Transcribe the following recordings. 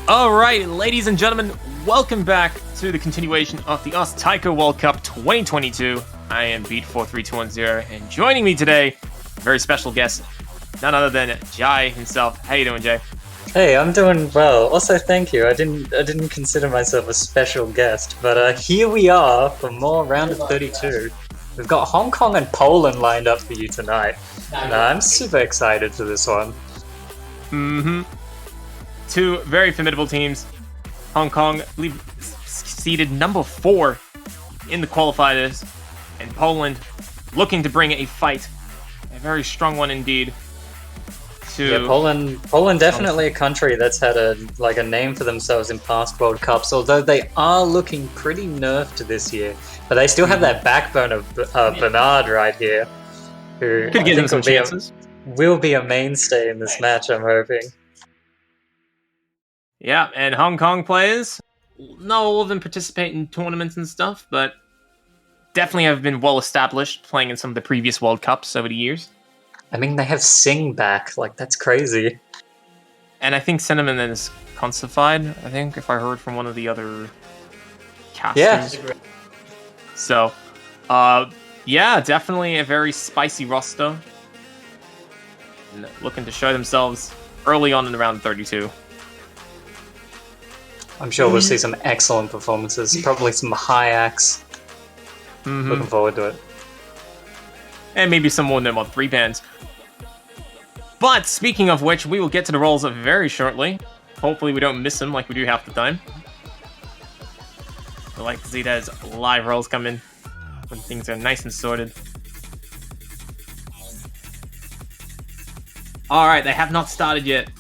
Alright, ladies and gentlemen, welcome back to the continuation of the Taiko World Cup 2022. I am vv143127, and joining me today, a very special guest, none other than Jai himself. How you doing, Jai? Hey, I'm doing well. Also, thank you. I didn't consider myself a special guest, but here we are for more round of 32. We've got Hong Kong and Poland lined up for you tonight, and I'm super excited for this one. Two very formidable teams. Hong Kong, I believe, seeded number 4 in the qualifiers, and Poland looking to bring a fight, a very strong one indeed. Yeah, Poland definitely a country that's had a name for themselves in past World Cups, although they are looking pretty nerfed this year. But they still have that backbone of Bernard right here, who could give them some chances. Will be a mainstay in this match, I'm hoping. Yeah, and Hong Kong players, not all of them participate in tournaments and stuff, but definitely have been well established playing in some of the previous World Cups over the years. I mean, they have Singh back, that's crazy. And I think Cinnamon is consified, I think, if I heard from one of the other casters. Yeah. So, yeah, definitely a very spicy roster. And looking to show themselves early on in the round 32. I'm sure we'll see some excellent performances, probably some high acts. Looking forward to it. And maybe some more No Mod 3 bands. But speaking of which, we will get to the rolls very shortly. Hopefully we don't miss them like we do half the time. I like to see those live rolls come in when things are nice and sorted. Alright, they have not started yet.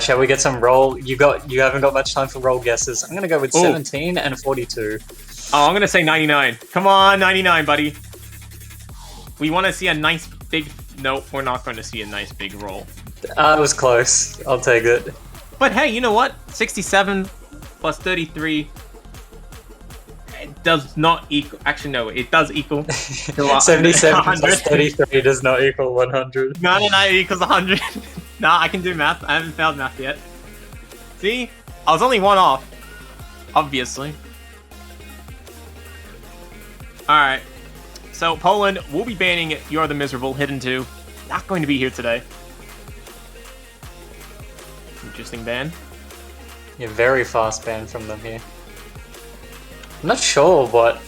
Shall we get some roll? You haven't got much time for roll guesses. I'm gonna go with 17 and 42. Oh, I'm gonna say 99. Come on, 99, buddy. We want to see a nice big... Nope, we're not going to see a nice big roll. It was close. I'll take it. But hey, you know what? 67 plus 33... It does not equal... Actually, no, it does equal... 77 plus 33 does not equal 100. No, it equals 100. Nah, I can do math. I haven't failed math yet. See? I was only one off. Obviously. Alright. So, Poland will be banning You're the Miserable, Hidden 2. Not going to be here today. Interesting ban. Yeah, very fast ban from them here. I'm not sure what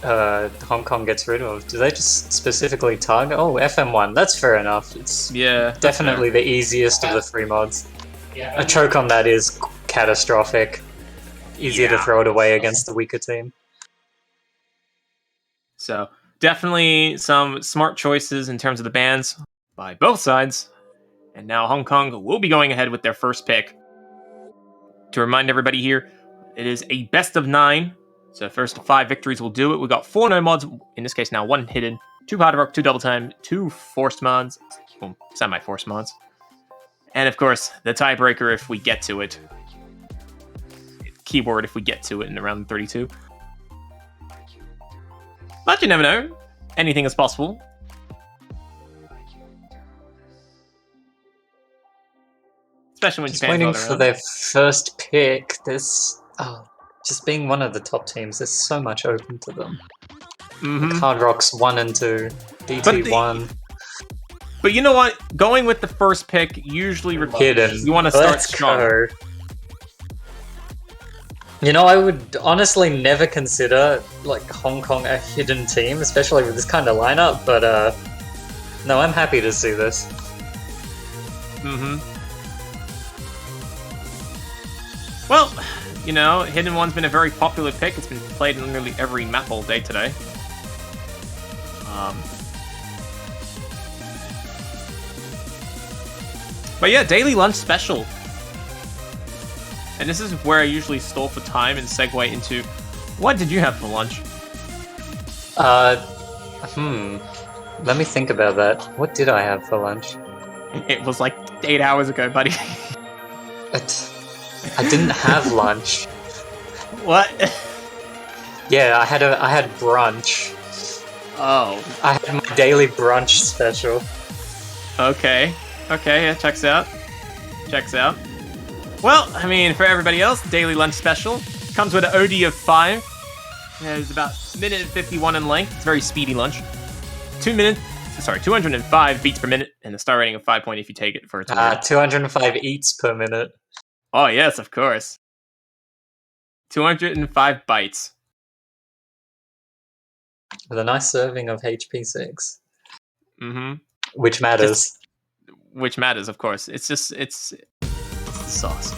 Hong Kong gets rid of. Do they just specifically target? Oh, FM1. That's fair enough. It's definitely the easiest of the 3 mods. A choke on that is catastrophic. Easier to throw it away against the weaker team. So, definitely some smart choices in terms of the bans by both sides. And now Hong Kong will be going ahead with their first pick. To remind everybody here, it is a best of 9. So first 5 victories will do it. We got 4 no mods, in this case now 1 hidden, 2 powder rock, 2 double time, 2 forced mods, well, semi-forced mods. And of course, the tiebreaker if we get to it. Keyword if we get to it in the round 32. But you never know. Anything is possible. Especially when Japan's waiting for their first pick. Just being one of the top teams, there's so much open to them. Like Hard Rocks 1 and 2, DT 1. But you know what? Going with the first pick usually requires you want to start strong. You know, I would honestly never consider Hong Kong a hidden team, especially with this kind of lineup. But no, I'm happy to see this. Well, you know, Hidden 1's been a very popular pick. It's been played in nearly every map all day today. But yeah, Daily Lunch Special. And this is where I usually stall for time and segue into, what did you have for lunch? Let me think about that. What did I have for lunch? It was like 8 hours ago, buddy. I didn't have lunch. What? Yeah, I had brunch. Oh. I had my daily brunch special. Okay. Okay, yeah, checks out. Well, I mean, for everybody else, the daily lunch special comes with an OD of 5. It's about a minute and 51 in length. It's a very speedy lunch. 205 beats per minute, and a star rating of 5 point if you take it for its word. 205 eats per minute. Oh, yes, of course. 205 bites. With a nice serving of HP6. Mm-hmm. Which matters. Which matters, of course. It's the sauce.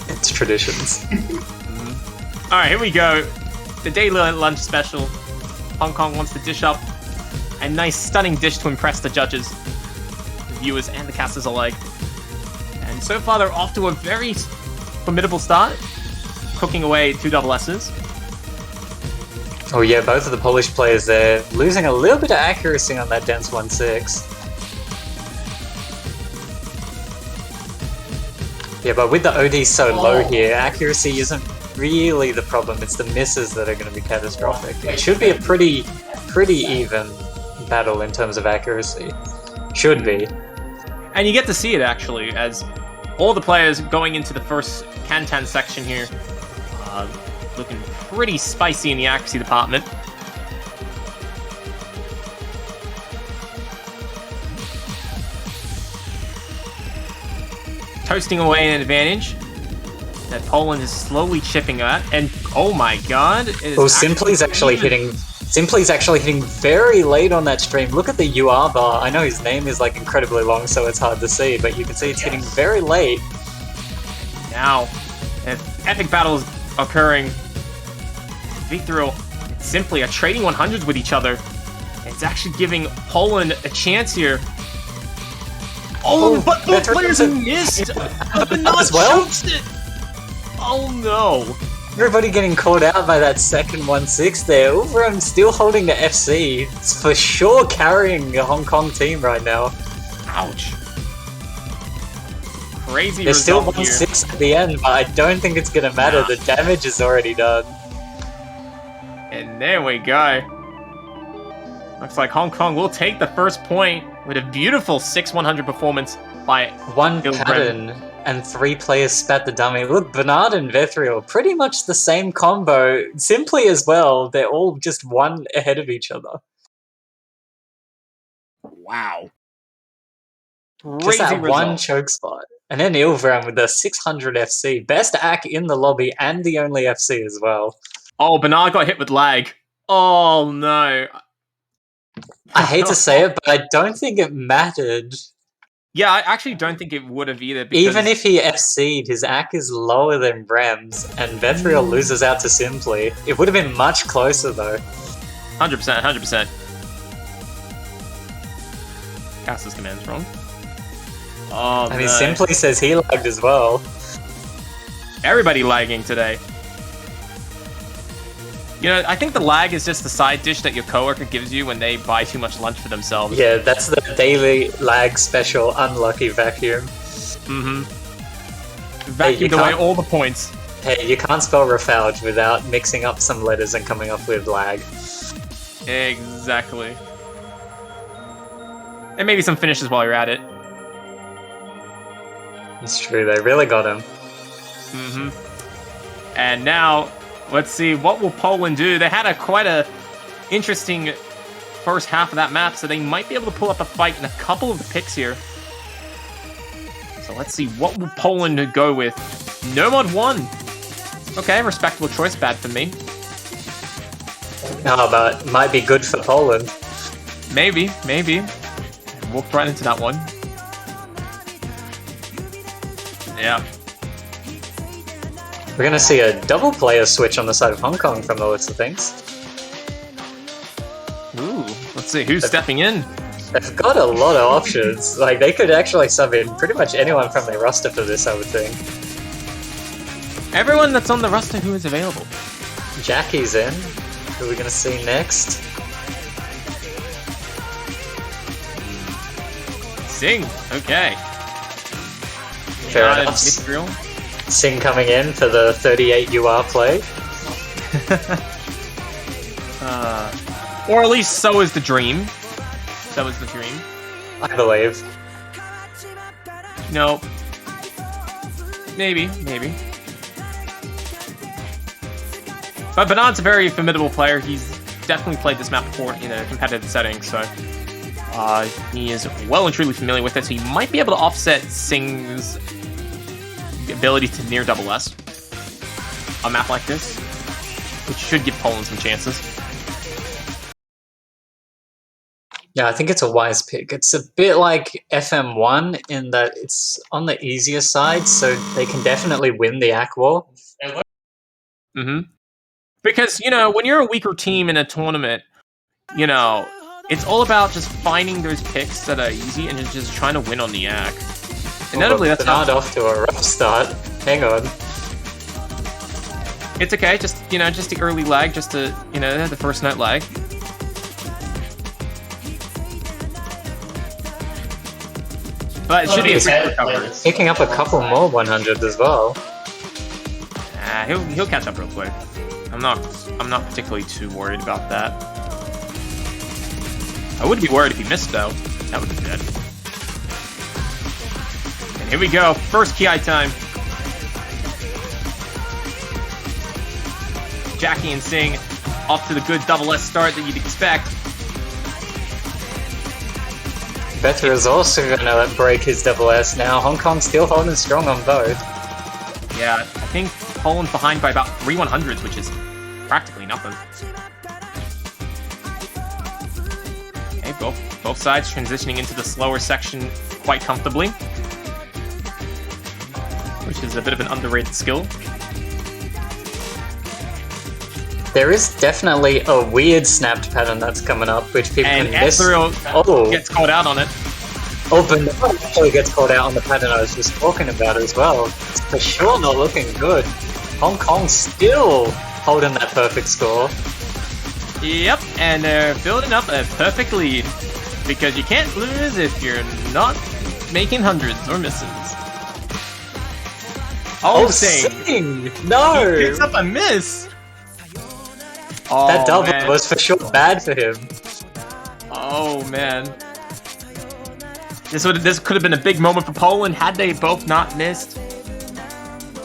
It's traditions. Mm-hmm. Alright, here we go. The daily lunch special. Hong Kong wants to dish up a nice, stunning dish to impress the judges, the viewers, and the casters alike. And so far, they're off to a very formidable start, cooking away 2 double S's. Oh yeah, both of the Polish players there losing a little bit of accuracy on that dense 1-6. Yeah, but with the OD so low here, accuracy isn't really the problem. It's the misses that are going to be catastrophic. It should be a pretty even battle in terms of accuracy. Should be. And you get to see it, actually, as all the players going into the first Kantan section here, looking pretty spicy in the accuracy department. Toasting away an advantage that Poland is slowly chipping at, and oh my god! Simply's actually hitting very late on that stream. Look at the UR bar. I know his name is like incredibly long, so it's hard to see, but you can see it's hitting very late. Now, an epic battle is occurring. Vv1431279623 Simply are trading 100s with each other. It's actually giving Poland a chance here. Oh, but both players missed! But not as well? it! Oh no! Everybody getting caught out by that second 1-6 there. Ulveram still holding the FC. It's for sure carrying the Hong Kong team right now. Ouch. Crazy There's still result 1-6 at the end, but I don't think it's gonna matter. The damage is already done. And there we go. Looks like Hong Kong will take the first point with a beautiful 6-100 performance by one Ilgrim. pattern and 3 players spat the dummy. Look, Bernard and Vethriel, pretty much the same combo. Simply as well, they're all just 1 ahead of each other. Wow. Just that Crazy one result. choke spot. And then Ilveram with the 600 FC. Best ACK in the lobby and the only FC as well. Oh, Bernard got hit with lag. Oh no. I hate to say it, but I don't think it mattered. Yeah, I actually don't think it would have either. Because... Even if he FC'd, his ACK is lower than Rem's, and Vethriel loses out to Simply. It would have been much closer though. 100%, 100%. Caster's command's wrong. Oh, I mean, Simply says he lagged as well. Everybody lagging today. You know, I think the lag is just the side dish that your coworker gives you when they buy too much lunch for themselves. Yeah, that's the daily lag special unlucky vacuum. Mm-hmm. Vacuumed away all the points. Hey, you can't spell Rafalge without mixing up some letters and coming up with lag. Exactly. And maybe some finishes while you're at it. It's true, they really got him. Mm-hmm. And now, let's see, what will Poland do? They had quite a interesting first half of that map, so they might be able to pull up a fight in a couple of picks here. So let's see, what will Poland go with? No mod 1. Okay, respectable choice, bad for me. Oh, but might be good for Poland. Maybe. Walked right into that one. Yeah. We're gonna see a double player switch on the side of Hong Kong from the looks of things. Ooh, let's see, who's stepping in? They've got a lot of options. Like, they could actually sub in pretty much anyone from their roster for this, I would think. Everyone that's on the roster who is available. Jackie's in. Who are we gonna see next? Sing, okay. Fair enough. Sing coming in for the 38 UR play. Or at least so is the dream. So is the dream. I believe. No. maybe. But Banan's a very formidable player. He's definitely played this map before in a competitive setting, so he is well and truly familiar with this. He might be able to offset Sing's ability to near double S a map like this, which should give Poland some chances. Yeah, I think it's a wise pick. It's a bit like FM1 in that it's on the easier side, so they can definitely win the Aqu War. Because, you know, when you're a weaker team in a tournament, you know, it's all about just finding those picks that are easy and just trying to win on the Aqu. Inevitably, that's not off to a rough start. Hang on. It's okay, just, you know, just the early lag, just the, you know, the first net lag. But it should be a quick recovery. Picking up a couple more 100s as well. He'll catch up real quick. I'm not particularly too worried about that. I would be worried if he missed though. That would be good. And here we go. First Ki time. Jackie and Sing off to the good double S start that you'd expect. Better is also gonna break his double S now. Hong Kong still holding strong on both. Yeah, I think Poland's behind by about 3 100s, which is practically nothing. Okay, both sides transitioning into the slower section quite comfortably, which is a bit of an underrated skill. There is definitely a weird snapped pattern that's coming up, which people can miss. And gets called out on it. Oh, but actually gets called out on the pattern I was just talking about as well. It's for sure not looking good. Hong Kong still holding that perfect score. Yep, and they're building up a perfect lead. Because you can't lose if you're not making hundreds or misses. Oh, Sing! No! He picks up a miss! Oh, that double man. was for sure bad for him. Oh man. This could have been a big moment for Poland had they both not missed.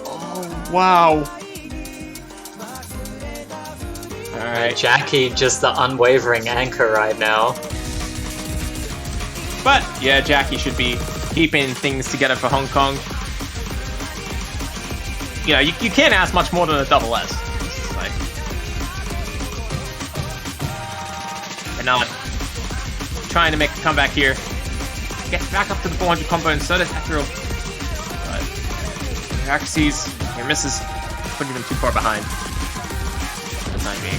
Oh wow. Alright. Jackie just the unwavering anchor right now. But yeah, Jackie should be keeping things together for Hong Kong. You know, you can't ask much more than a double S. Not trying to make a comeback here. Gets back up to the 400 combo, and so does Ethereal. But your accuracies, your misses, putting them too far behind.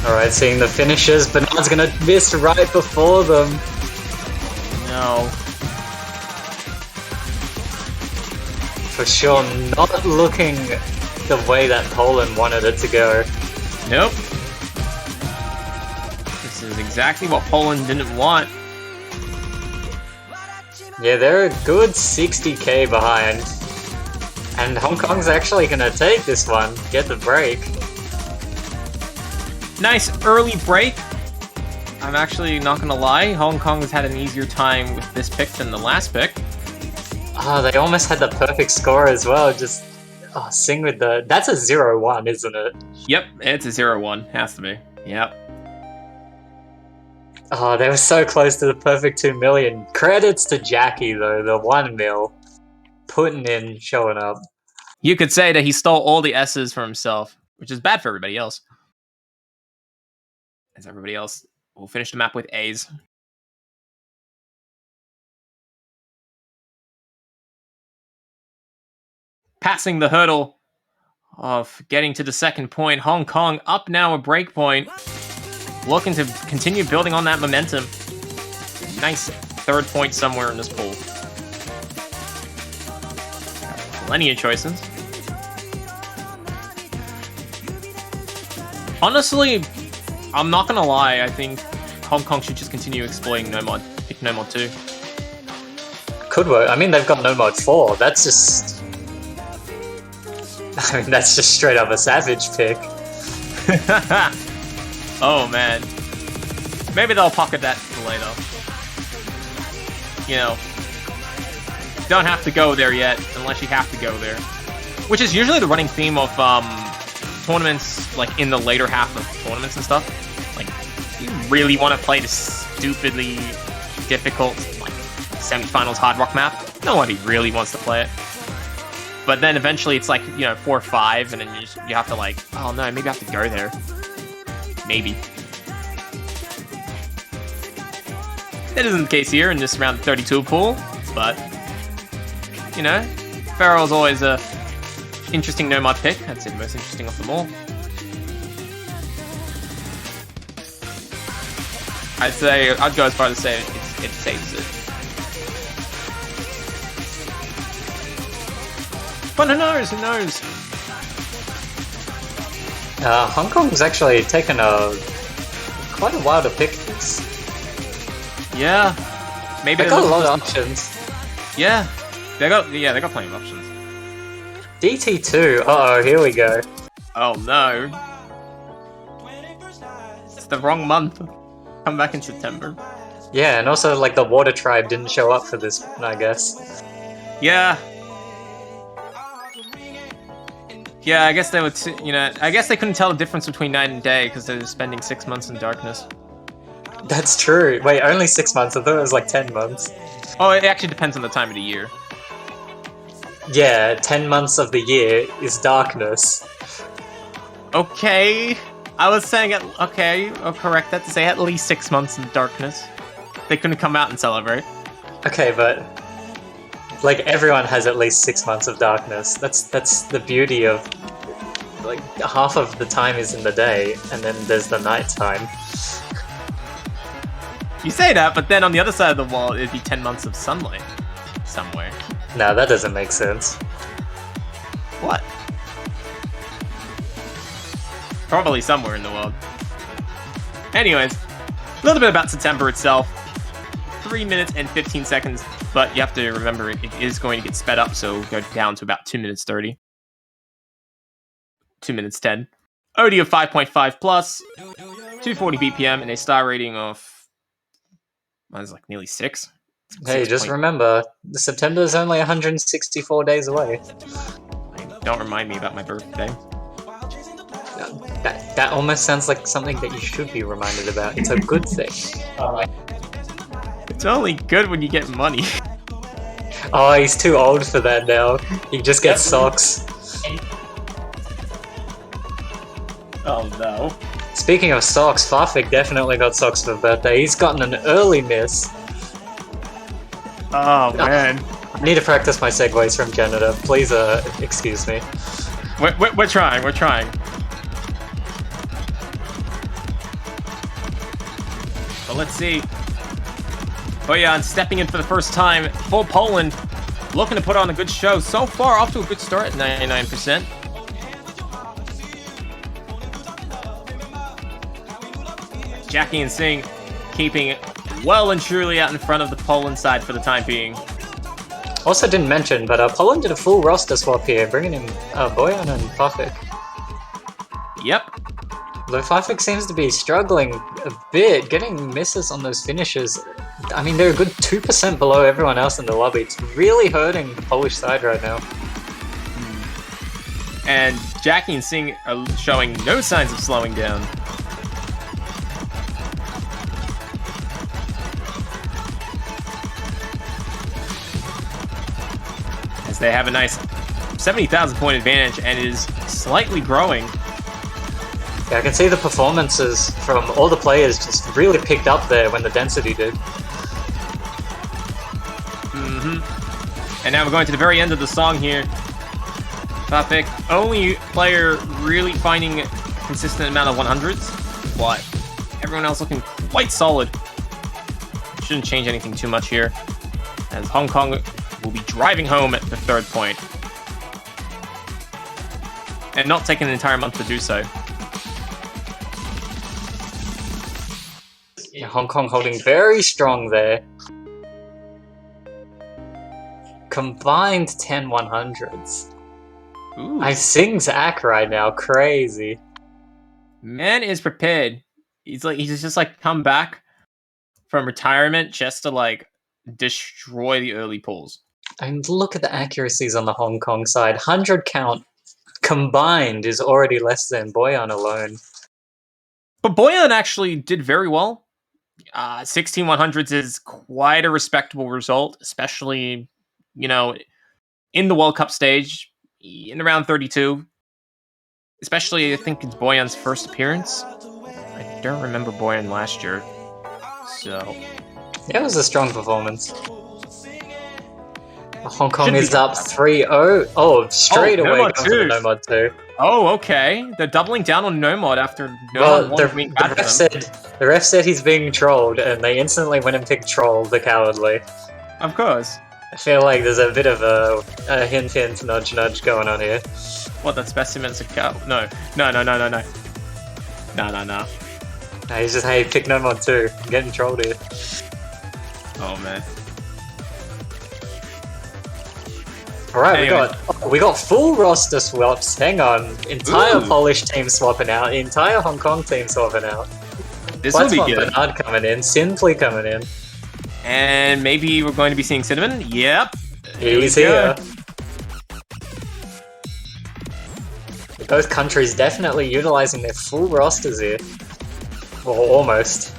Alright, seeing the finishes, but Banan's gonna miss right before them. No. For sure, not looking the way that Poland wanted it to go. Nope. This is exactly what Poland didn't want. Yeah, they're a good 60k behind. And Hong Kong's actually gonna take this one, get the break. Nice early break. I'm actually not gonna lie, Hong Kong has had an easier time with this pick than the last pick. Oh, they almost had the perfect score as well, just Sing with the... That's a 0-1, isn't it? Yep, it's a 0-1, has to be. Yep. Oh, they were so close to the perfect 2 million. Credits to Jackie, though, the 1 mil. Putting in, showing up. You could say that he stole all the S's for himself, which is bad for everybody else. As everybody else will finish the map with A's. Passing the hurdle of getting to the second point, Hong Kong up now a break point. Looking to continue building on that momentum. Nice third point somewhere in this pool. Plenty of choices. Honestly, I'm not gonna lie, I think Hong Kong should just continue exploiting Nomod. Pick Nomod 2. Could work. I mean, they've got Nomod 4. That's just... I mean, that's just straight up a savage pick. Oh, man. Maybe they'll pocket that for later. You know, don't have to go there yet, unless you have to go there. which is usually the running theme of tournaments, like in the later half of tournaments and stuff. Like, you really want to play this stupidly difficult like semifinals hard rock map. Nobody really wants to play it. But then eventually it's like, 4 or 5, and then you have to like, oh no, maybe I have to go there. Maybe. That isn't the case here in this round 32 pool, but Feral's always a interesting Nomad pick. I'd say the most interesting of them all. I'd go as far as to say it saves it. But who knows? Who knows? Hong Kong's actually taken quite a while to pick this. Yeah, maybe they got a lot of options. Yeah, they got plenty of options. DT2. Uh oh, here we go. Oh no, it's the wrong month. Come back in September. Yeah, and also like the Water Tribe didn't show up for this one, I guess. Yeah. Yeah, I guess they would. I guess they couldn't tell the difference between night and day because they were spending 6 months in darkness. That's true. Wait, only 6 months? I thought it was like 10 months. Oh, it actually depends on the time of the year. Yeah, 10 months of the year is darkness. Okay. I was saying I'll correct that to say at least 6 months in darkness. They couldn't come out and celebrate. Okay, but like everyone has at least 6 months of darkness. That's the beauty of like half of the time is in the day, and then there's the night time. You say that, but then on the other side of the wall, it'd be 10 months of sunlight somewhere. No, that doesn't make sense. What? Probably somewhere in the world. Anyways, a little bit about September itself. 3 minutes and 15 seconds, but you have to remember it is going to get sped up, so go down to about 2 minutes 30. 2 minutes 10. OD of 5.5 plus, 240 BPM, and a star rating of... Mine's like nearly 6. Hey, just remember, September is only 164 days away. Don't remind me about my birthday. That almost sounds like something that you should be reminded about. It's a good thing. It's only good when you get money. Oh, he's too old for that now. He just gets socks. Oh no. Speaking of socks, Farfik definitely got socks for birthday. He's gotten an early miss. Oh man. I need to practice my segues from janitor. Please, excuse me. We're trying. But let's see. Bojan stepping in for the first time for Poland, looking to put on a good show. So far, off to a good start at 99%. Jackie and Singh keeping well and truly out in front of the Poland side for the time being. Also didn't mention, but Poland did a full roster swap here, bringing in Bojan and Farfik. Yep. Though Farfik seems to be struggling a bit, getting misses on those finishes. I mean, they're a good 2% below everyone else in the lobby. It's really hurting the Polish side right now. And Jackie and Singh are showing no signs of slowing down. As they have a nice 70,000 point advantage and is slightly growing. Yeah, I can see the performances from all the players just really picked up there when the density did. And now we're going to the very end of the song here. Farfik, only player really finding a consistent amount of 100s, but everyone else looking quite solid. Shouldn't change anything too much here, as Hong Kong will be driving home at the 3rd point. And not taking an entire month to do so. Yeah, Hong Kong holding very strong there. Combined 10 100s. Ooh. I sing Zach right now, crazy. Man is prepared. He's just like come back from retirement just to like destroy the early pulls. And look at the accuracies on the Hong Kong side. 100 count combined is already less than Boyan alone. But Boyan actually did very well. 16 100s is quite a respectable result, especially, in the World Cup stage, in around 32. Especially, I think it's Boyan's first appearance. I don't remember Boyan last year. So. Yeah, it was a strong performance. Hong Kong is up 3-0. Oh, straight away No-Mod comes the No-Mod 2. Oh, okay. They're doubling down on No-Mod after No-Mod 1 being bad for them. The ref said he's being trolled, and they instantly went and picked Troll, the cowardly. Of course. I feel like there's a bit of a hint, nudge going on here. What, that Specimen's a cow? No. No. No, he's just, hey, pick No-Mod 2. I'm getting trolled here. Oh, man. Alright, we got full roster swaps. Hang on. Entire Polish team swapping out. Entire Hong Kong team swapping out. This will be good. Bernard coming in. Simply coming in. And maybe we're going to be seeing Cinnamon? Yep. He's here. Both countries definitely utilizing their full rosters here. Or almost.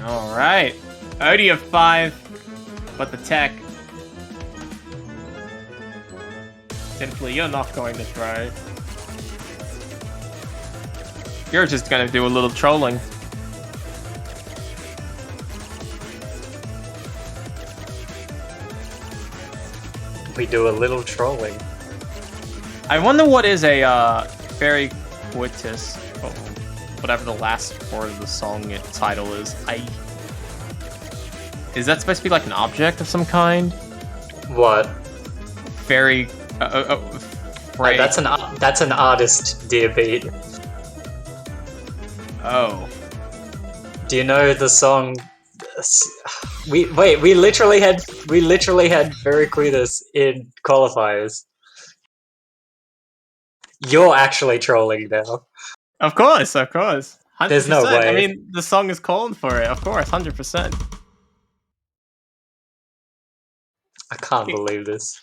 Alright. Odie of 5, but the tech. Simply, you're not going to try. You're just gonna do a little trolling. We do a little trolling. I wonder what is a fairy quittus, whatever the last word of the song title is. Is that supposed to be like an object of some kind? What? Fairy. That's an artist, dear Pete. Oh. Do you know the song? We literally had Fairy Quittus in qualifiers. You're actually trolling now. Of course. 100%. There's no way. I mean, the song is calling for it. Of course, 100%. I can't believe this.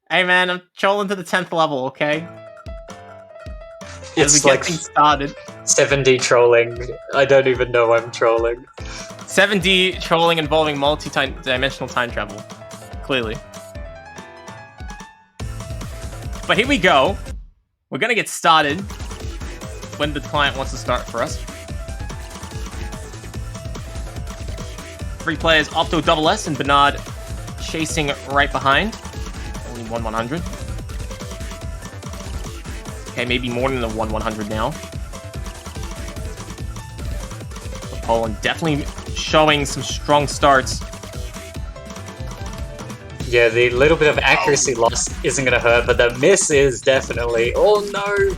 Hey man, I'm trolling to the 10th level, okay? It's like started. 7D trolling. I don't even know I'm trolling. 7D trolling involving multi-dimensional time travel. Clearly. But here we go. We're gonna get started when the client wants to start for us. 3 players, Opto Double S and Bernard chasing right behind. Only 1-100. Okay, maybe more than the 1-100 now. But Poland definitely showing some strong starts. Yeah, the little bit of accuracy loss isn't going to hurt, but the miss is definitely... Oh no!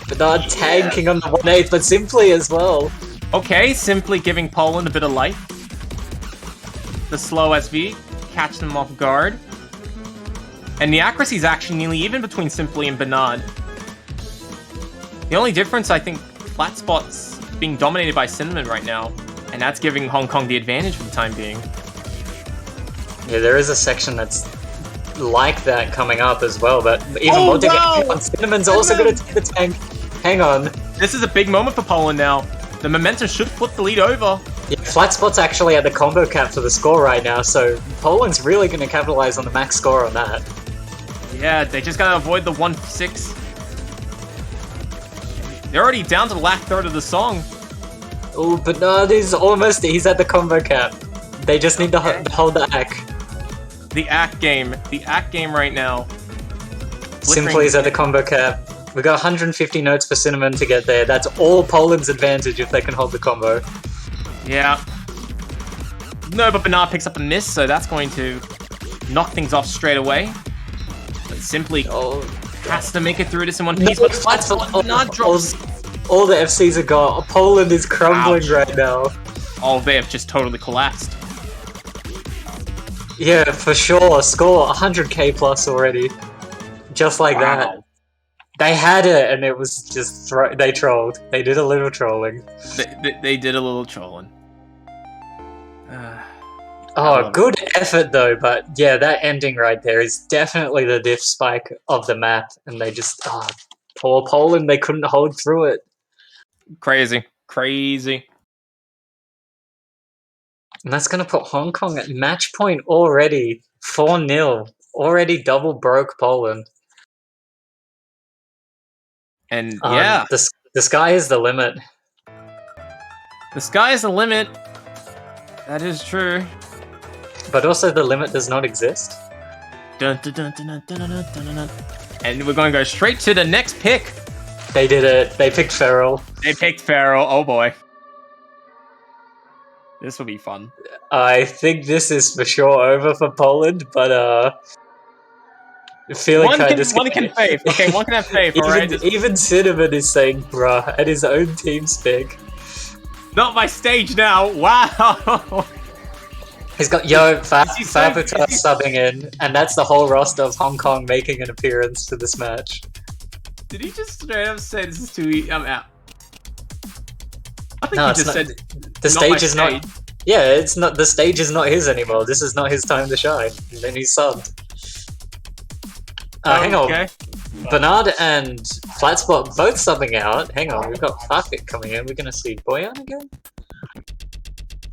Bernard tanking on the 1/8, but Simply as well. Okay, Simply giving Poland a bit of life. The slow SV, catch them off guard. And the accuracy is actually nearly even between Simply and Bernard. The only difference, I think, flat spot's being dominated by Cinnamon right now, and that's giving Hong Kong the advantage for the time being. Yeah, there is a section that's like that coming up as well, but even more difficult. Cinnamon's also going to take the tank. Hang on. This is a big moment for Poland now. The momentum should flip the lead over. Yeah, flat spot's actually at the combo cap for the score right now, so Poland's really going to capitalize on the max score on that. Yeah, they just got to avoid the 1-6. They're already down to the last third of the song. Oh, but no, he's at the combo cap. They just need to hold the ACK. The ACK game. The ACK game right now. Simply's at the combo cap. We got 150 notes for Cinnamon to get there. That's all Poland's advantage if they can hold the combo. Yeah. No, but Bernard picks up a miss, so that's going to knock things off straight away. But Simply has to make it through this in one piece. No, but flat spot, Bernard drops. All the FCs are gone. Poland is crumbling right now. Oh, they have just totally collapsed. Yeah, for sure. Score 100k plus already. Just like that. They had it, and it was just they trolled. They did a little trolling. They did a little trolling. Oh, good effort though, but yeah, that ending right there is definitely the diff spike of the map, and they just poor Poland, they couldn't hold through it. Crazy. And that's gonna put Hong Kong at match point already, 4-0, already double broke Poland. And yeah, the sky is the limit. The sky is the limit. That is true. But also the limit does not exist. Dun, dun, dun, dun, dun, dun, dun, dun, dun. And we're going to go straight to the next pick. They did it. They picked Feral. They picked Feral. Oh boy. This will be fun. I think this is for sure over for Poland, but one can faith. Okay, one can have faith, alright? Even Cinnamon is saying bruh at his own team's pick. Not my stage now. Wow. He's got Fabuta subbing in, and that's the whole roster of Hong Kong making an appearance for this match. Did he just straight up say this is too easy? I'm out. I think no, he just said the stage is not. Yeah, it's not. The stage is not his anymore. This is not his time to shine. And then he subbed. Hang on. Bernard and Flatspot both subbing out. Hang on, we've got Farfik coming in. We're gonna see Boyan again.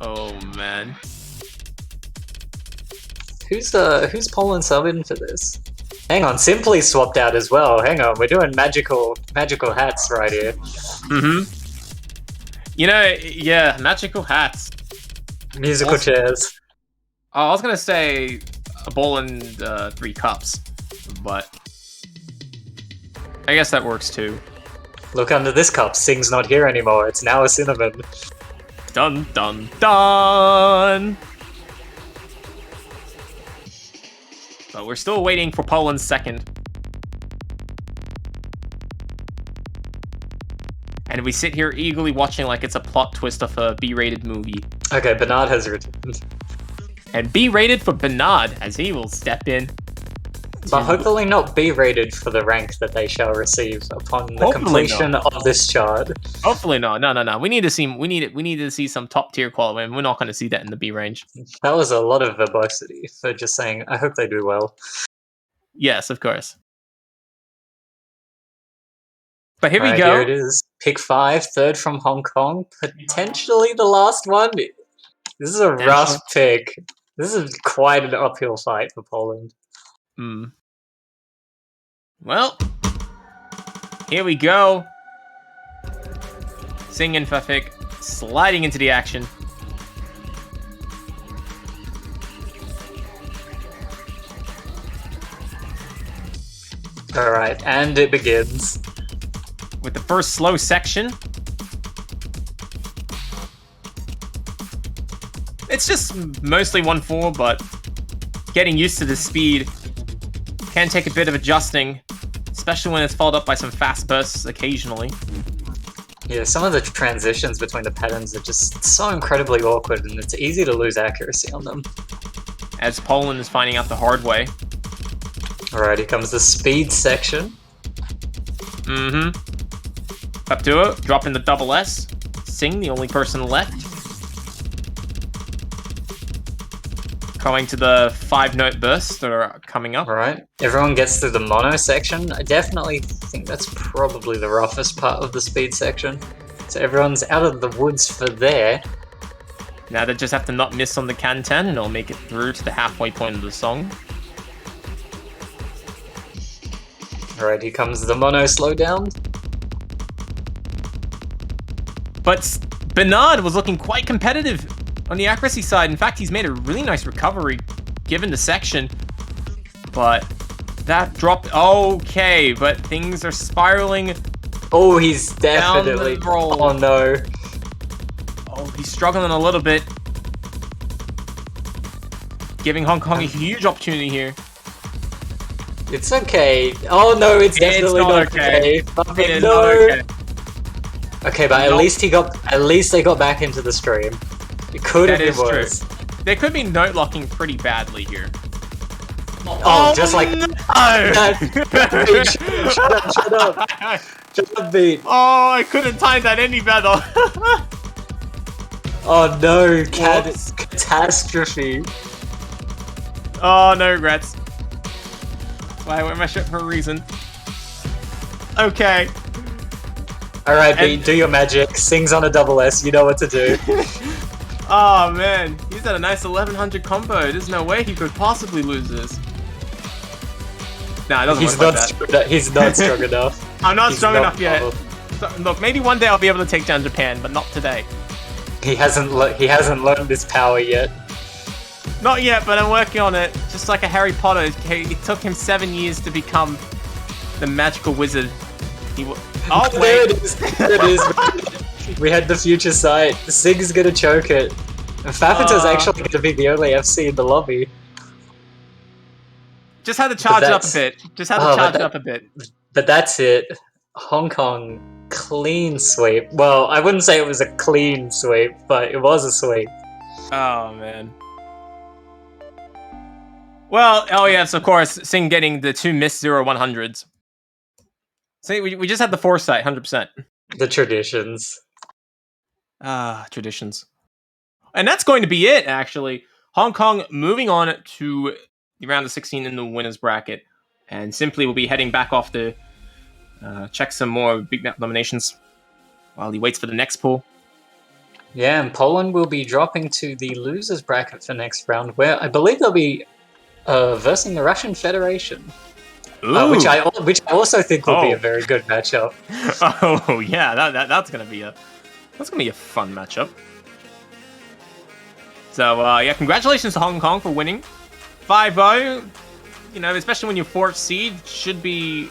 Oh man. Who's Poland subbing for this? Hang on, Simply swapped out as well. Hang on, we're doing magical hats right here. You know, yeah, magical hats. Musical chairs. Oh, I was gonna say a bowl and 3 cups, but I guess that works too. Look under this cup. Sing's not here anymore. It's now a Cinnamon. Dun dun dun. But we're still waiting for Poland's second. And we sit here eagerly watching like it's a plot twist of a B-rated movie. Okay, Bernard has returned. And B-rated for Bernard, as he will step in. But hopefully not B-rated for the rank that they shall receive upon the completion of this chart. Hopefully not. No. We need to see some top tier quality, and we're not going to see that in the B range. That was a lot of verbosity for just saying, I hope they do well. Yes, of course. But here we go. Here it is. Pick 5, third from Hong Kong. Potentially the last one. This is a rough pick. This is quite an uphill fight for Poland. Well, here we go. Sing and Fafik sliding into the action. Alright, and it begins. With the first slow section. It's just mostly 1-4, but getting used to the speed can take a bit of adjusting, especially when it's followed up by some fast bursts occasionally. Yeah, some of the transitions between the patterns are just so incredibly awkward, and it's easy to lose accuracy on them. As Poland is finding out the hard way. Alright, here comes the speed section. Up to it, dropping the double S. Sing, the only person left. Going to the 5-note bursts that are coming up. Alright, everyone gets through the mono section. I definitely think that's probably the roughest part of the speed section. So everyone's out of the woods for there. Now they just have to not miss on the Kantan and it'll make it through to the halfway point of the song. Alright, here comes the mono slowdown. But Bernard was looking quite competitive on the accuracy side. In fact, he's made a really nice recovery given the section. But that dropped... Okay, but things are spiraling. Oh, he's definitely... Down the roll. Oh, no. Oh, he's struggling a little bit. Giving Hong Kong a huge opportunity here. It's okay. Oh, no, it's definitely not okay. It is not okay. Okay, but at least they got back into the stream. It could have been worse. True. They could be note locking pretty badly here. Oh, just like no! Shut up! Shut up, beat! Oh, I couldn't time that any better. Oh no, Whoops. catastrophe! Oh, no regrets. I wear my shirt for a reason. Okay. Alright, beat, do your magic. Sings on a double S, you know what to do. Oh man, he's at a nice 1100 combo. There's no way he could possibly lose this. Nah, it doesn't look like that. He's not strong enough. I'm not He's strong enough yet. Oh. So, look, maybe one day I'll be able to take down Japan, but not today. He hasn't learned his power yet. Not yet, but I'm working on it. Just like a Harry Potter, it took him 7 years to become the magical wizard. Oh There wait, it is. There it is. We had the future sight. Sig's gonna choke it. And Fafita's actually gonna be the only FC in the lobby. just had to charge it up a bit. Just had to charge it up a bit. But that's it. Hong Kong clean sweep. Well, I wouldn't say it was a clean sweep, but it was a sweep. Oh man. Well, oh yes, of course, Sing getting the 2 missed 0-100s. See, we just had the foresight, 100%. The traditions. Ah, traditions. And that's going to be it, actually. Hong Kong moving on to the round of 16 in the winners bracket. And simply will be heading back off to check some more big map nominations while he waits for the next pool. Yeah, and Poland will be dropping to the losers bracket for next round, where I believe they'll be versing the Russian Federation. Which I also think will be a very good matchup. Oh yeah, that's gonna be a fun matchup. So yeah, congratulations to Hong Kong for winning 5-0. You know, especially when you're 4th seed, should be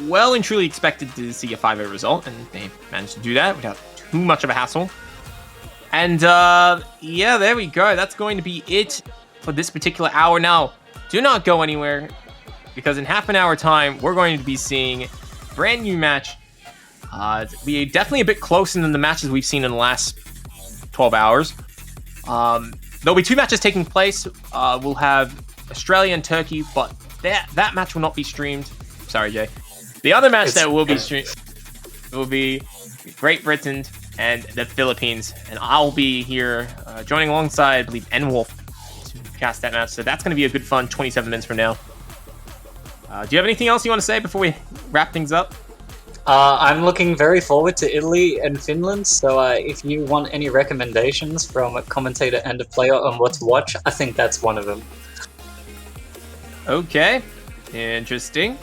well and truly expected to see a 5-0 result, and they managed to do that without too much of a hassle. And yeah, there we go. That's going to be it for this particular hour. Now, do not go anywhere, because in half an hour time, we're going to be seeing a brand new match. It'll be definitely a bit closer than the matches we've seen in the last 12 hours. There'll be 2 matches taking place. We'll have Australia and Turkey, but that match will not be streamed. Sorry, Jay. The other match that will be streamed will be Great Britain and the Philippines, and I'll be here joining alongside, I believe, N-Wolf to cast that match. So that's going to be a good fun 27 minutes from now. Do you have anything else you want to say before we wrap things up? I'm looking very forward to Italy and Finland, so if you want any recommendations from a commentator and a player on what to watch, I think that's one of them. Okay, interesting.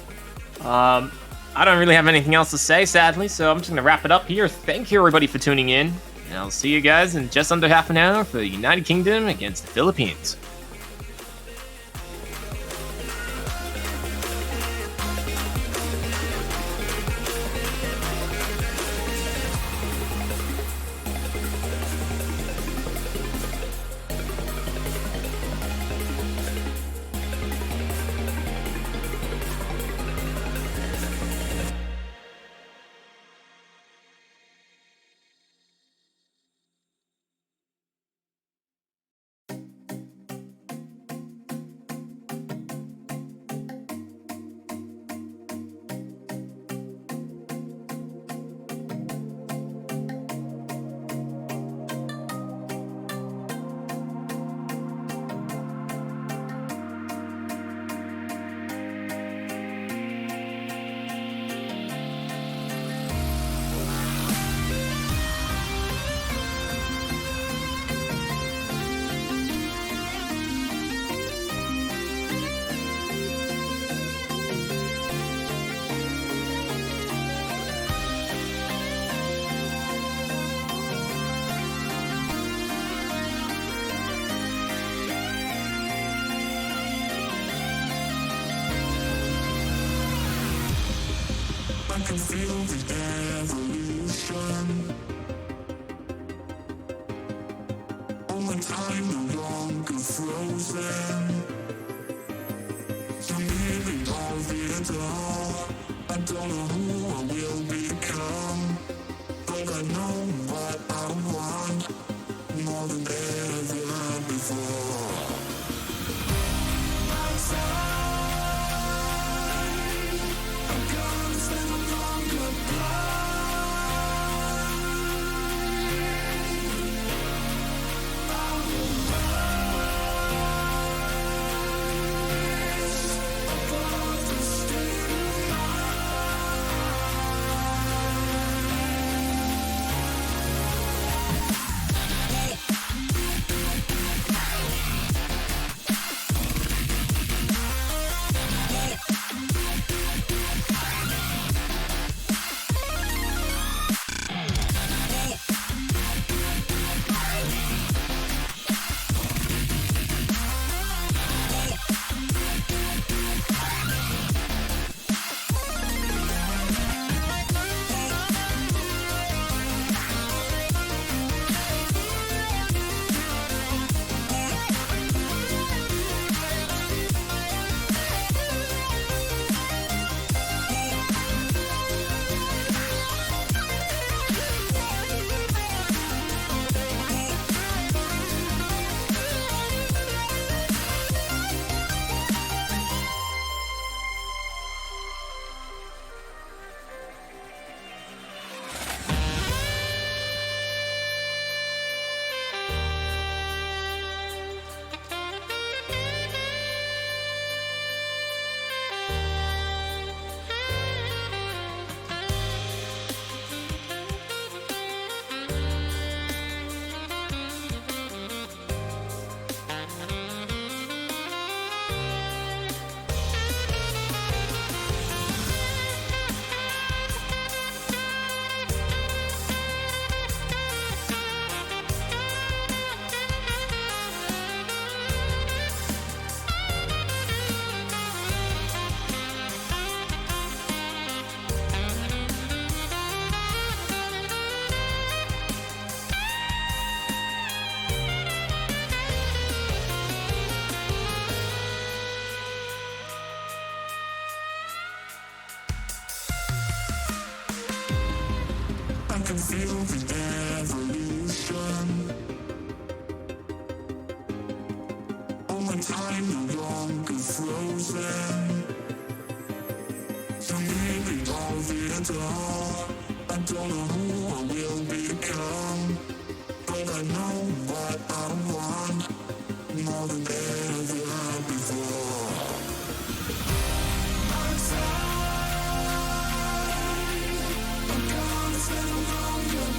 I don't really have anything else to say, sadly, so I'm just going to wrap it up here. Thank you, everybody, for tuning in, and I'll see you guys in just under half an hour for the United Kingdom against the Philippines. I can feel the evolution. All my time no longer frozen. I'm living all it all. I don't know who I will become, but I know what I want more than ever before. can feel the evolution. Oh, my time no longer frozen. Feeling all the dark. I don't know who I will become, but I know what I want more than ever before. I'm gonna settle on your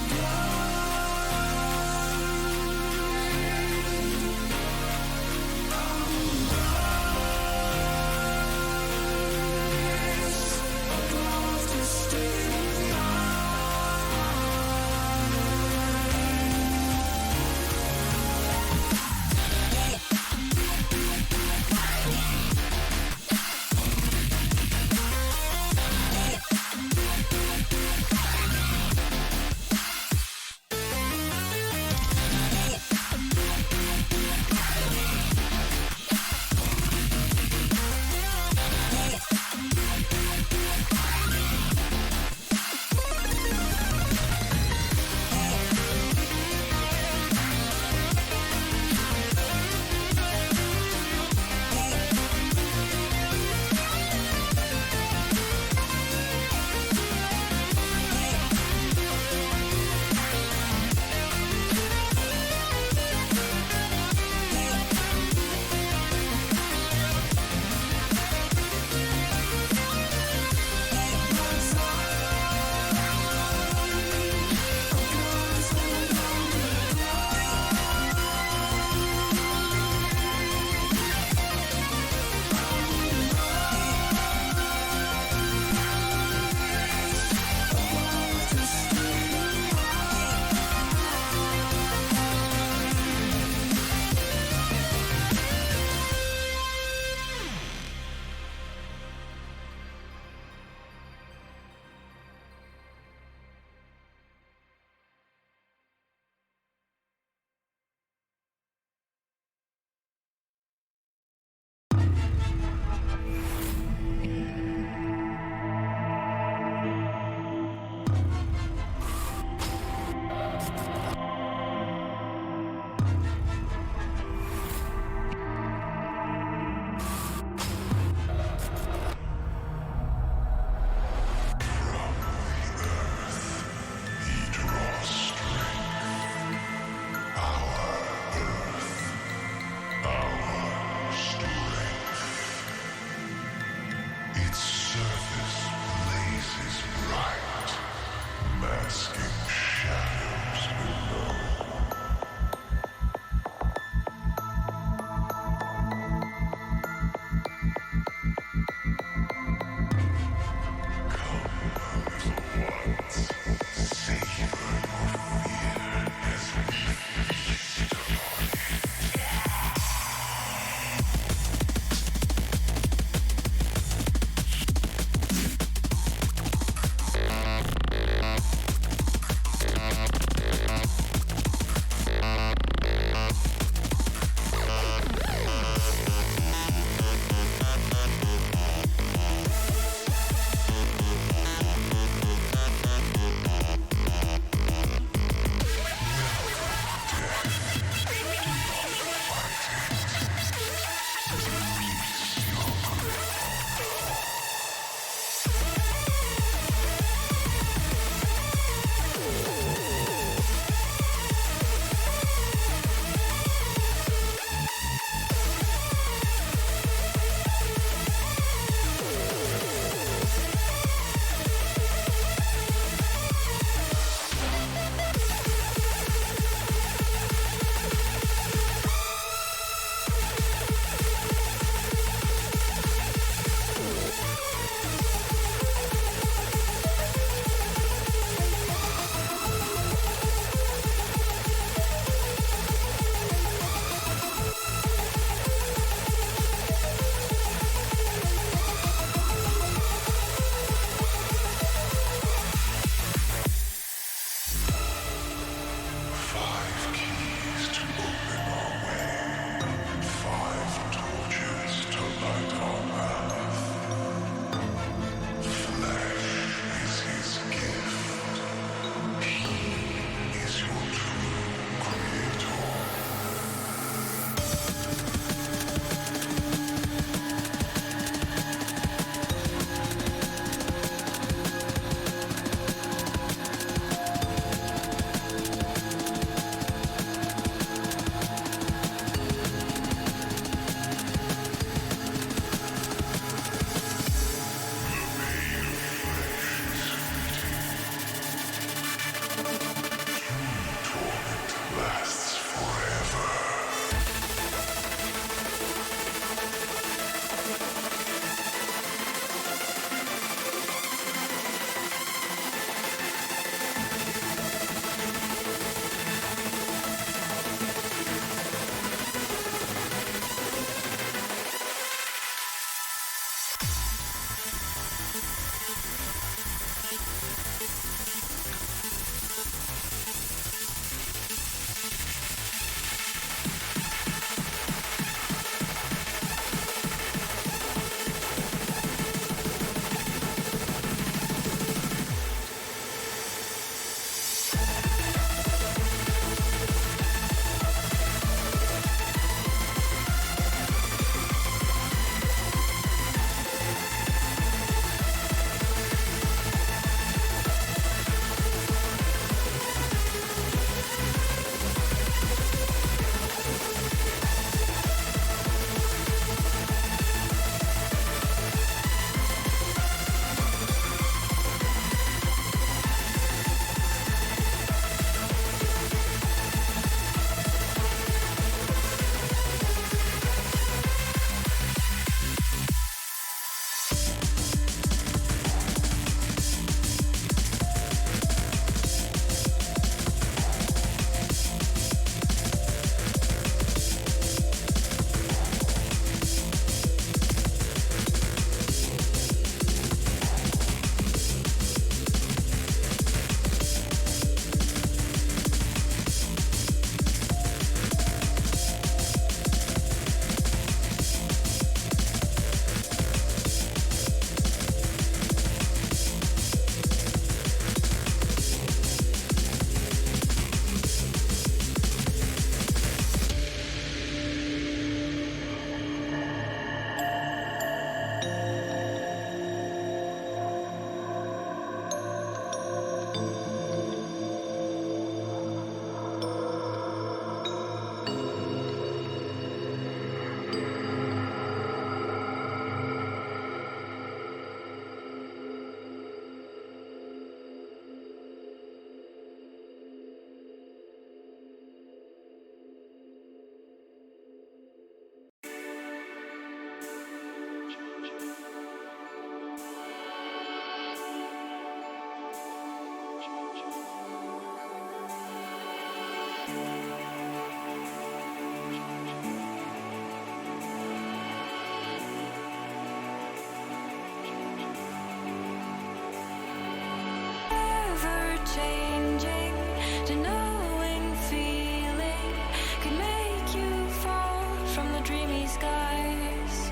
skies.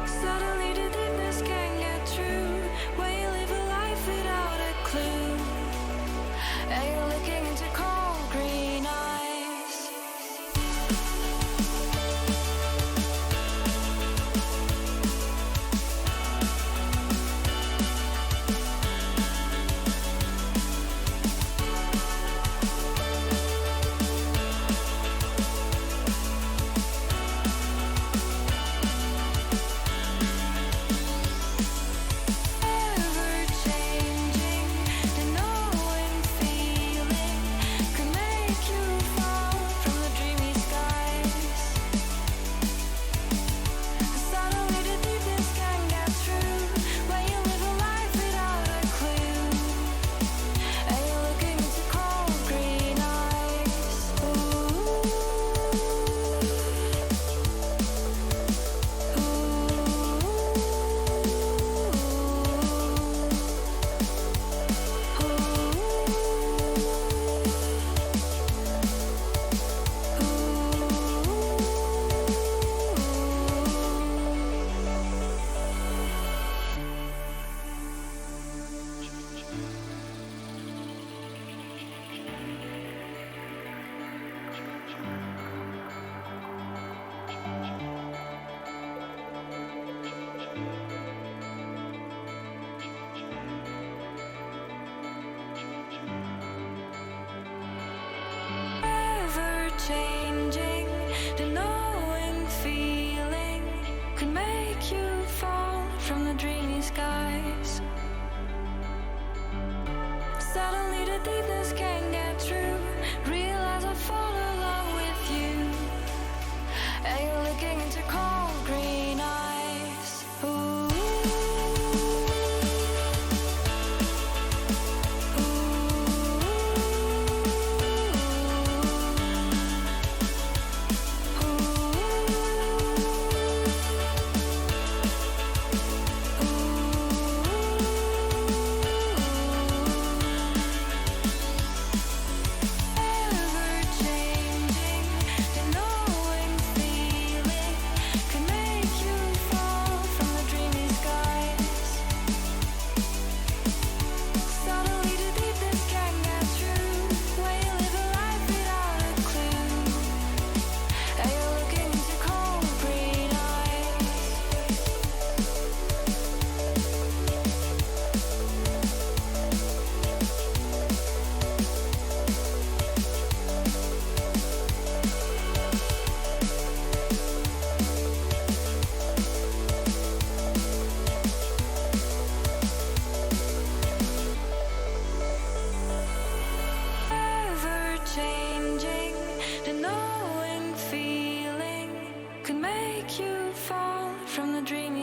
Suddenly the deepness can get through when you live a life without a clue, and you're looking into cold green eyes. Changing, the knowing feeling could make you fall from the dreamy skies. Suddenly the deepness can get through, realize I fall along with you, and you're looking into cold green eyes. Ooh.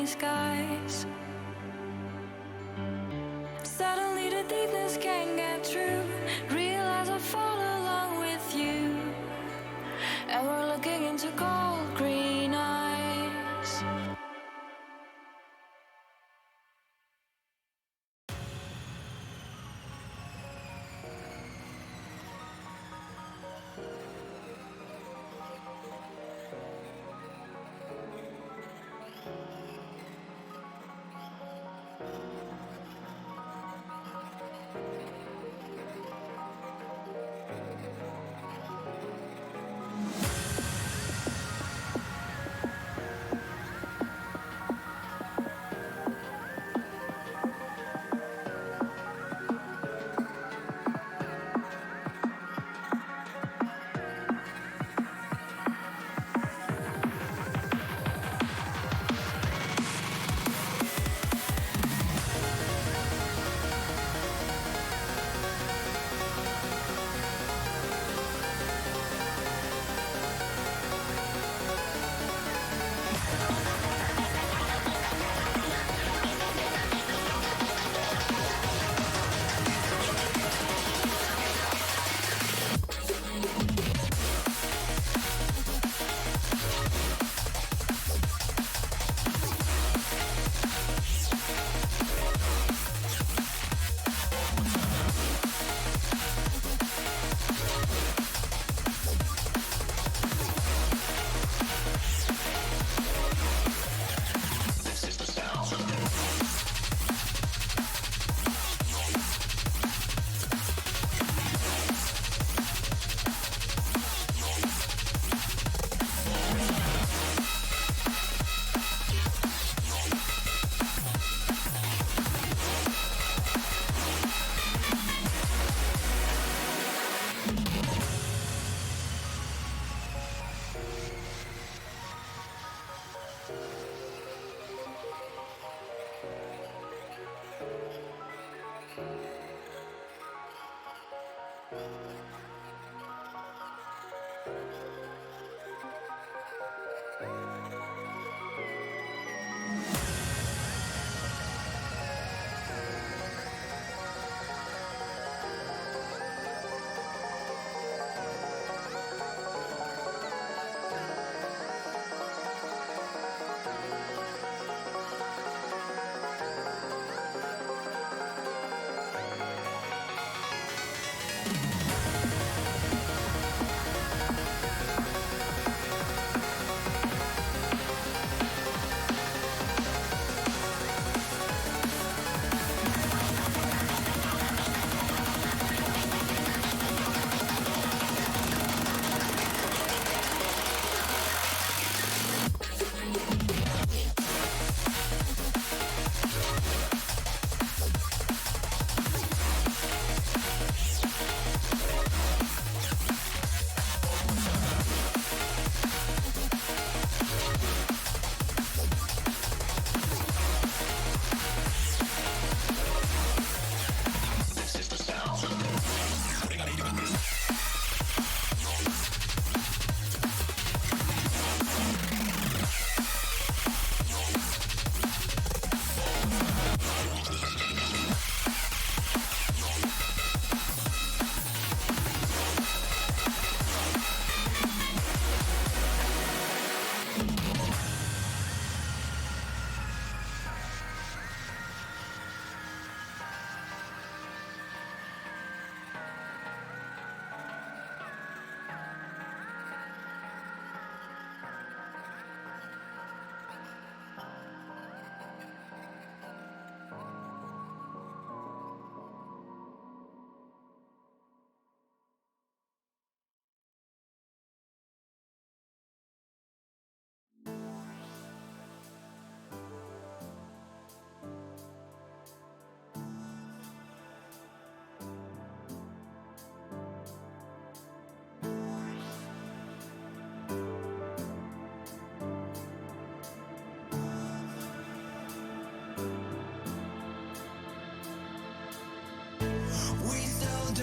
Skies. Suddenly the deepness can get through, realize I fall along with you, and we're looking into cold green eyes.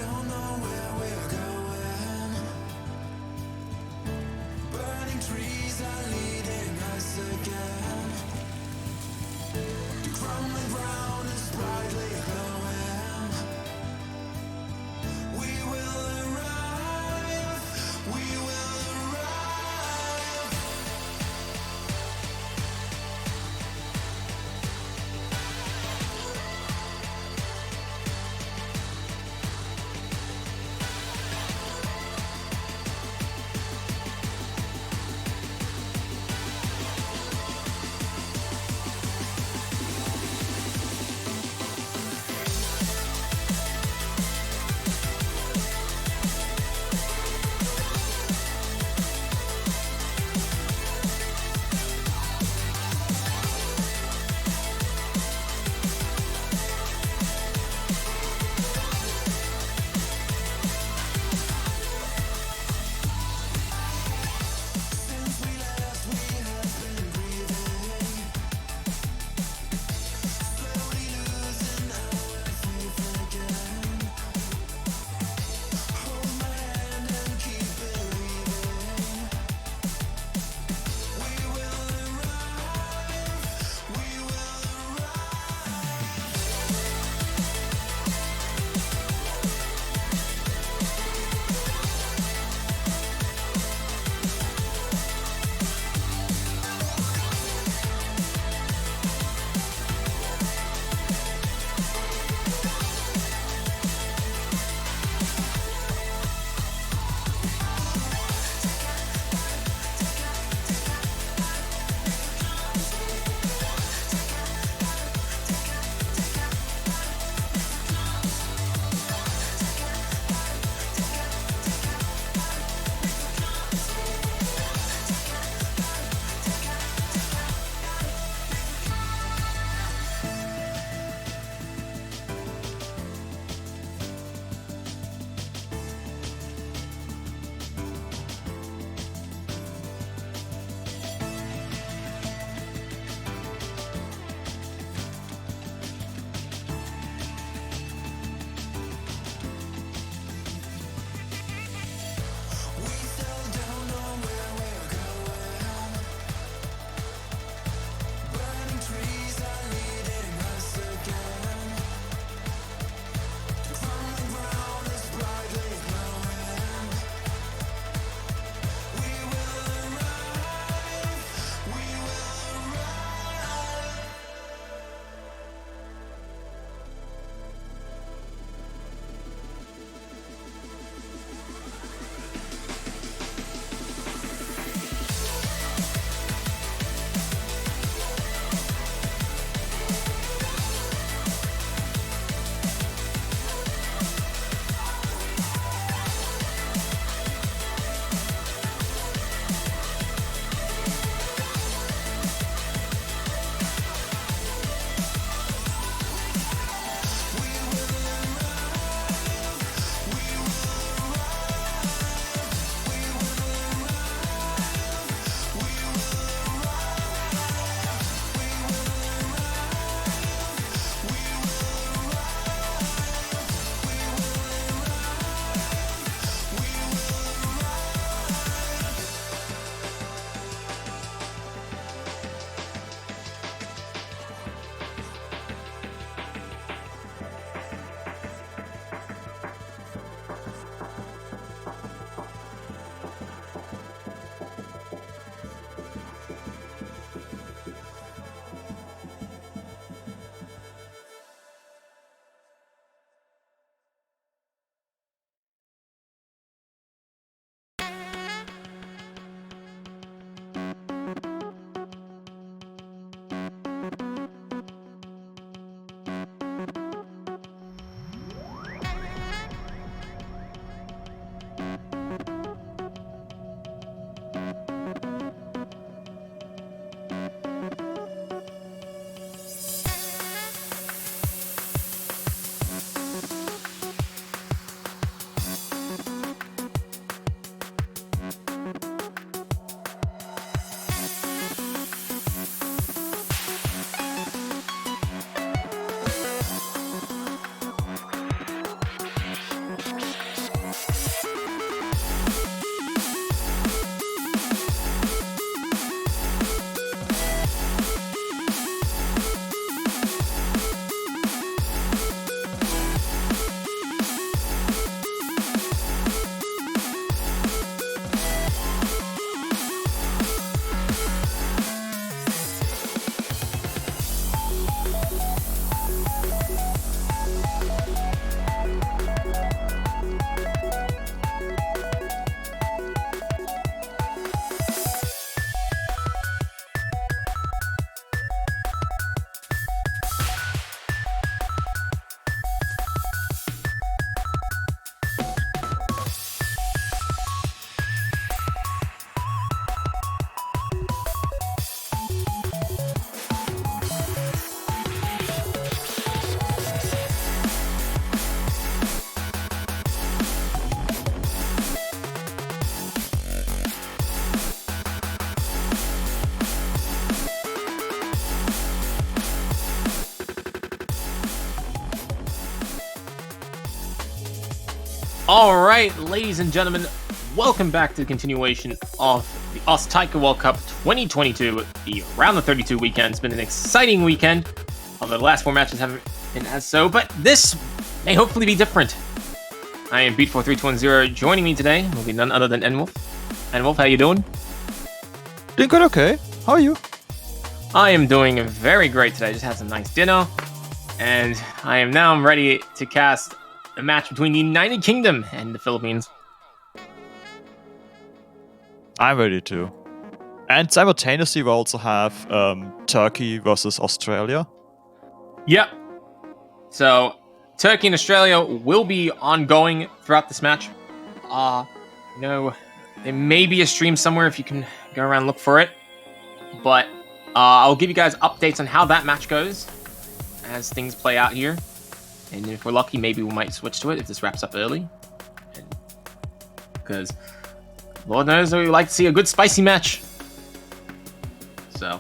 don't know where we're going. Burning trees are leading us again. The crumbling ground is brightly glowing. We will arrive. We will arrive. Alright, ladies and gentlemen, welcome back to the continuation of the US Taiko World Cup 2022, the round of 32 weekend. It's been an exciting weekend, although the last 4 matches haven't been as so, but this may hopefully be different. I am vv1431279623. Joining me today will be none other than N-Wolf. N-Wolf, how you doing? Doing good, okay. How are you? I am doing very great today. I just had some nice dinner, and I am now ready to cast a match between the United Kingdom and the Philippines. I'm ready too. And simultaneously we also have Turkey versus Australia. Yep. So, Turkey and Australia will be ongoing throughout this match. No, there may be a stream somewhere if you can go around and look for it. But I'll give you guys updates on how that match goes as things play out here. And if we're lucky, maybe we might switch to it if this wraps up early. Because Lord knows we like to see a good spicy match. So,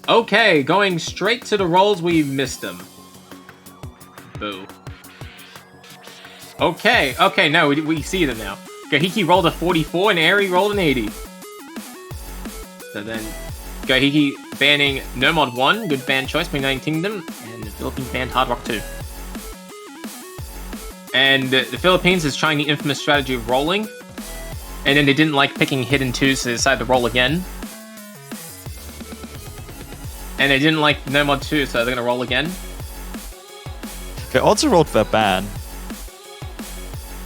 okay, going straight to the rolls, we missed them. Boo. Okay, no, we see them now. Gahiki rolled a 44 and Eri rolled an 80. So then, Gahiki banning No Mod 1, good ban choice by United Kingdom, and the Philippines banned Hard Rock 2. And the Philippines is trying the infamous strategy of rolling, and then they didn't like picking hidden 2, so they decided to roll again. And they didn't like No Mod 2, so they're gonna roll again. They also rolled their ban.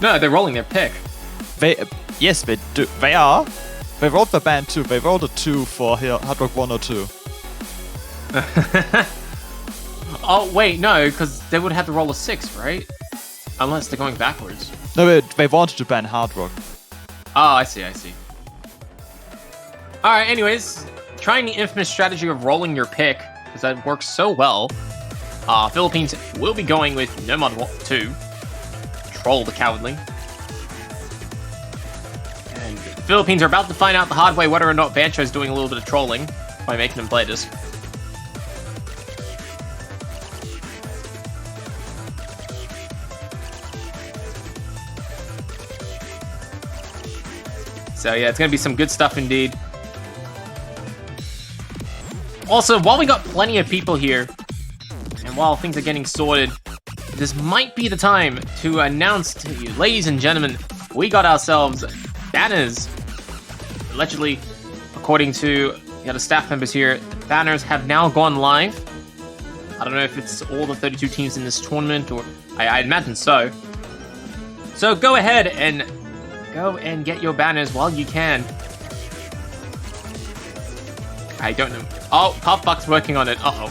No, they're rolling their pick. Yes, they do. They are. They rolled their ban too. They rolled a 2 for here, Hard Rock 1 or 2. Oh, wait, no, because they would have to roll a 6, right? Unless they're going backwards. No, they wanted to ban Hard Rock. Oh, I see. Alright, anyways, trying the infamous strategy of rolling your pick, because that works so well. Philippines will be going with No Mod 2. Troll the Cowardly. And the Philippines are about to find out the hard way whether or not Bancho is doing a little bit of trolling by making them play this. So yeah, it's going to be some good stuff indeed. Also, while we got plenty of people here, and while things are getting sorted, this might be the time to announce to you, ladies and gentlemen, we got ourselves banners. Allegedly, according to the other staff members here, the banners have now gone live. I don't know if it's all the 32 teams in this tournament, or I imagine so. So go ahead and get your banners while you can. I don't know. Oh, Popbuck's working on it. Uh-oh.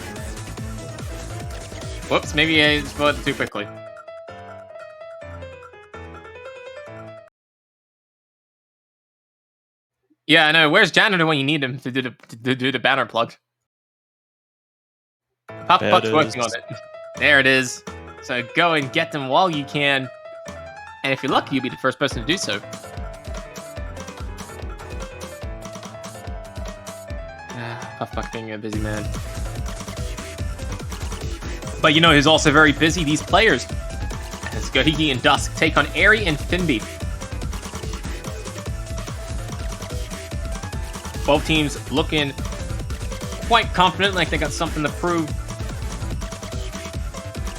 Whoops, maybe I spelled it too quickly. Yeah, I know. Where's Janitor when you need him to do the banner plug? Popbuck's working on it. There it is. So go and get them while you can. And if you're lucky, you'll be the first person to do so. Puffbuck being a busy man. But you know who's also very busy? These players. As Gohiki and Dusk take on Eri and Finby. Both teams looking quite confident, like they got something to prove.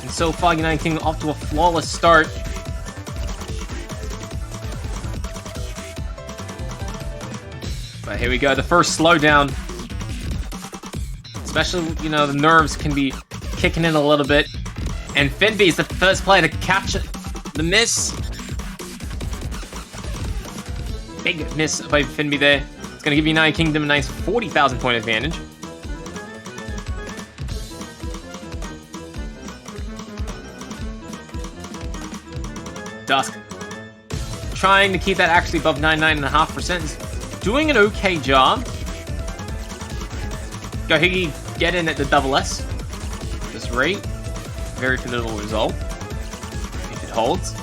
And so far, United Kingdom off to a flawless start. But here we go, the first slowdown. Especially, you know, the nerves can be kicking in a little bit. And Finby is the first player to catch the miss. Big miss by Finby there. It's going to give United Kingdom a nice 40,000 point advantage. Dusk trying to keep that actually above 99.5%. Doing an okay job. Gohigi get in at the double S. This rate. Very formidable result. If it holds.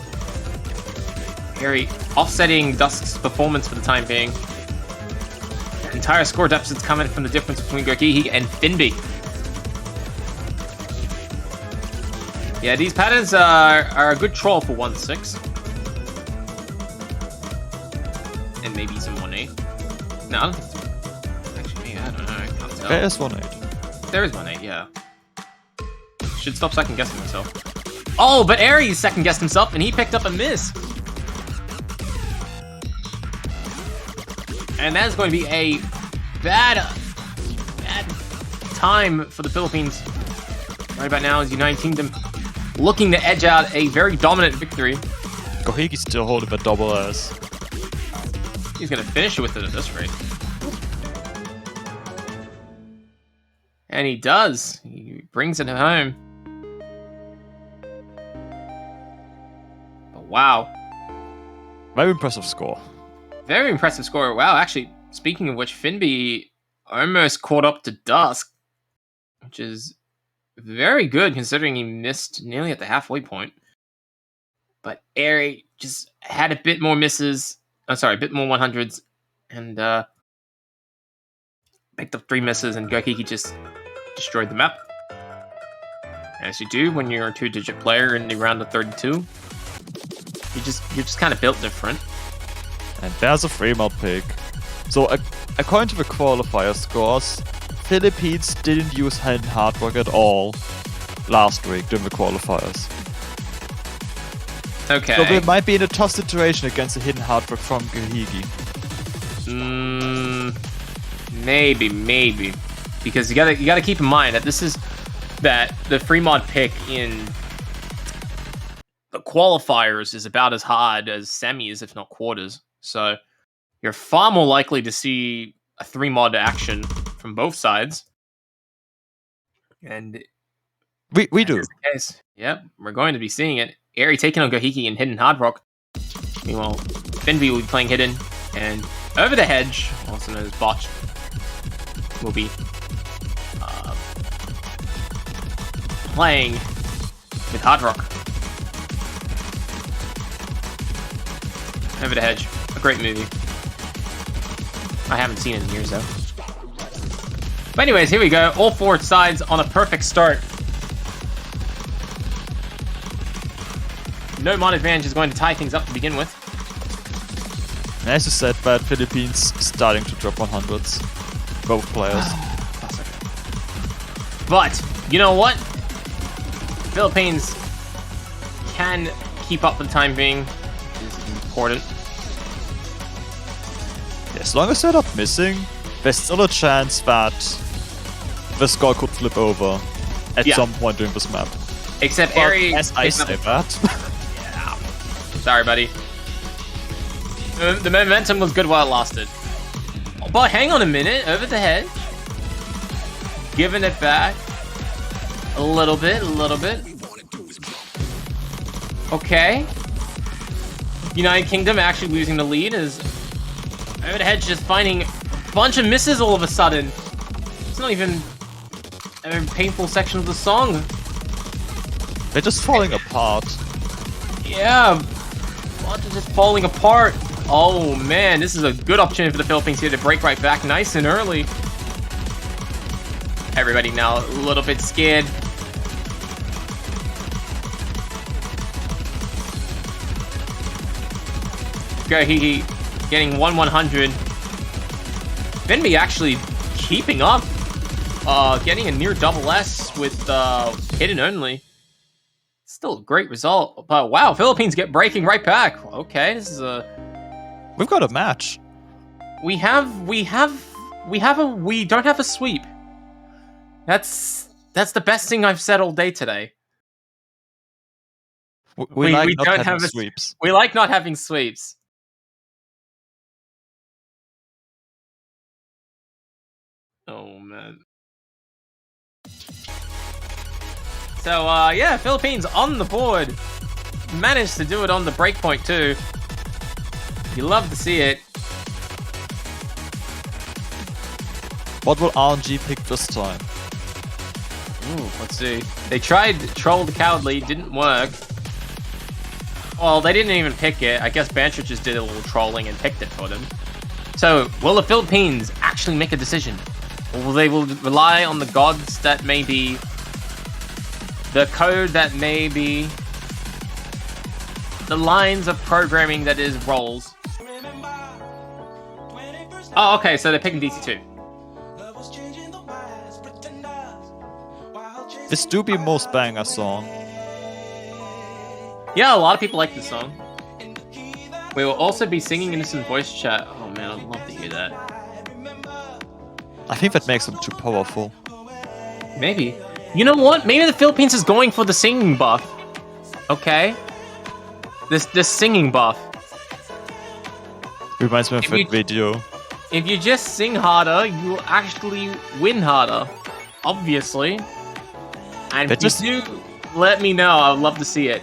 Very offsetting Dusk's performance for the time being. The entire score deficit's coming from the difference between Gohigi and Finby. Yeah, these patterns are a good troll for 1-6. maybe some 1-8. No, I don't think it's... Actually, I don't know. I can't tell. There is 1-8. There is 1-8, yeah. Should stop second guessing myself. Oh, but Aries second guessed himself and he picked up a miss. And that is going to be a bad time for the Philippines. Right about now is United Kingdom looking to edge out a very dominant victory. Gohiki's still holding the double S. He's going to finish it with it at this rate. And he does. He brings it home. But wow. Very impressive score. Very impressive score. Wow, actually, speaking of which, Finby almost caught up to Dusk, which is very good considering he missed nearly at the halfway point. But Airy just had a bit more misses. I'm sorry, a bit more 100s, and picked up 3 misses, and Gohiki just destroyed the map. As you do when you're a 2-digit player in the round of 32. You're just kind of built different. And there's a 3-mod pick. So, according to the qualifier scores, Philippines didn't use Hidden Hard Rock at all last week during the qualifiers. Okay. So they might be in a tough situation against the Hidden Hard Rock from Gohiki. Maybe. Because you gotta keep in mind that this is the free mod pick in the qualifiers is about as hard as semis, if not quarters. So you're far more likely to see a 3-mod action from both sides. And we do. The case. Yep, we're going to be seeing it. Airy taking on Gohiki and Hidden Hard Rock. Meanwhile, Finby will be playing Hidden, and Over the Hedge, also known as Botch, will be playing with Hard Rock. Over the Hedge, a great movie. I haven't seen it in years though. But anyways, here we go. All 4 sides on a perfect start. No mod advantage is going to tie things up to begin with. As you said, bad Philippines starting to drop 100s. Both players. But, you know what? Philippines can keep up for the time being. This is important. As long as they're not missing, there's still a chance that the score could flip over at some point during this map. Except But Airy... as I say that... Yeah. Sorry, buddy. The momentum was good while it lasted. But hang on a minute. Over the Hedge. Giving it back. A little bit. Okay. United Kingdom actually losing the lead as Over the Hedge just finding a bunch of misses all of a sudden. It's not even a painful section of the song. They're just falling apart. Yeah, lots of just falling apart. Oh man, this is a good opportunity for the Philippines here to break right back nice and early. Everybody now a little bit scared. Gohiki getting 1/100. Finby actually keeping up. Getting a near double S with hidden only. Still a great result, but wow, Philippines get breaking right back. Okay, this is a... We've got a match. We don't have a sweep. That's the best thing I've said all day today. We like not don't having have sweeps. We like not having sweeps. Oh man. So, yeah, Philippines on the board. Managed to do it on the breakpoint, too. You love to see it. What will RNG pick this time? Ooh, let's see. They tried Troll the Cowardly, didn't work. Well, they didn't even pick it. I guess Banter just did a little trolling and picked it for them. So, will the Philippines actually make a decision? Or will they rely on the gods that may be... the code that may be... the lines of programming that is rolls? Oh, okay, so they're picking DT2. This do be most banger song. Yeah, a lot of people like this song. We will also be singing Innocent Voice Chat. Oh man, I'd love to hear that. I think that makes them too powerful. Maybe. You know what? Maybe the Philippines is going for the singing buff. Okay. This singing buff. Reminds me of If that you- video. If you just sing harder, you will actually win harder. Obviously. And But if you do, let me know. I would love to see it.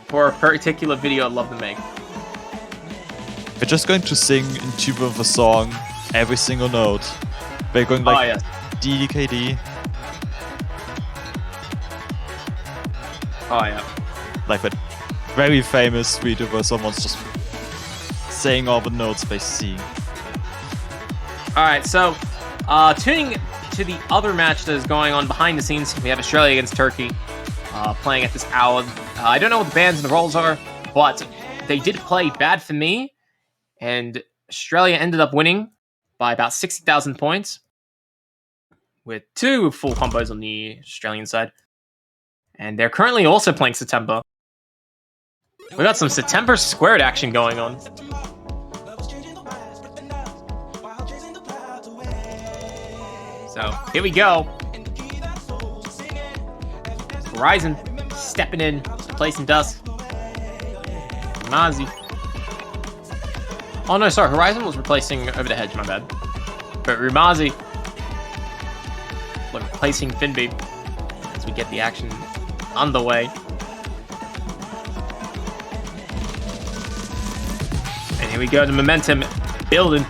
For a particular video I'd love to make. We're just going to sing in tune of a song every single note. We're going like yes. DDKD, Oh yeah. like that very famous video where someone's just saying all the notes they see. Alright, so tuning to the other match that is going on behind the scenes, we have Australia against Turkey playing at this hour. I don't know what the bands and the roles are, but they did play Bad For Me, and Australia ended up winning by about 60,000 points with 2 full combos on the Australian side. And they're currently also playing September. We got some September squared action going on. So, here we go. Horizon stepping in, replacing Dust. Mazi. Oh no, sorry, Horizon was replacing Over the Hedge, my bad. But Rumazi replacing Finby as we get the action underway. And here we go, the momentum building.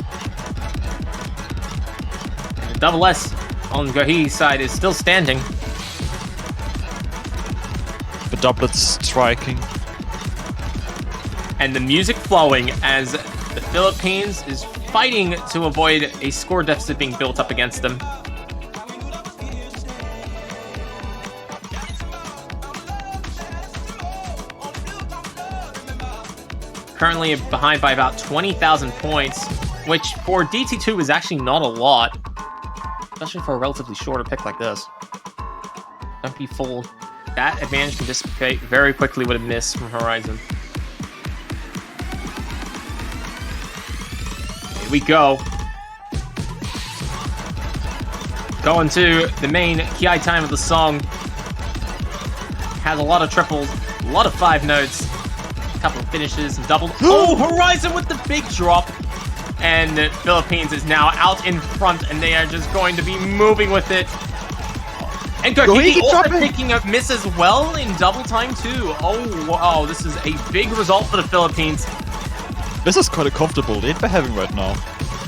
And the double S on Gahi's side is still standing. The doublet's striking. And the music flowing as the Philippines is fighting to avoid a score deficit being built up against them. Currently behind by about 20,000 points, which for DT2 is actually not a lot, especially for a relatively shorter pick like this. Don't be fooled. That advantage can dissipate very quickly with a miss from Horizon. Here we go. Going to the main Ki time of the song. Has a lot of triples, a lot of 5 notes, a couple of finishes and doubles. Oh, Horizon with the big drop. And the Philippines is now out in front, and they are just going to be moving with it. And Gohiki also picking up miss as well in double time too. Oh wow, this is a big result for the Philippines. This is quite a comfortable lead they're having right now.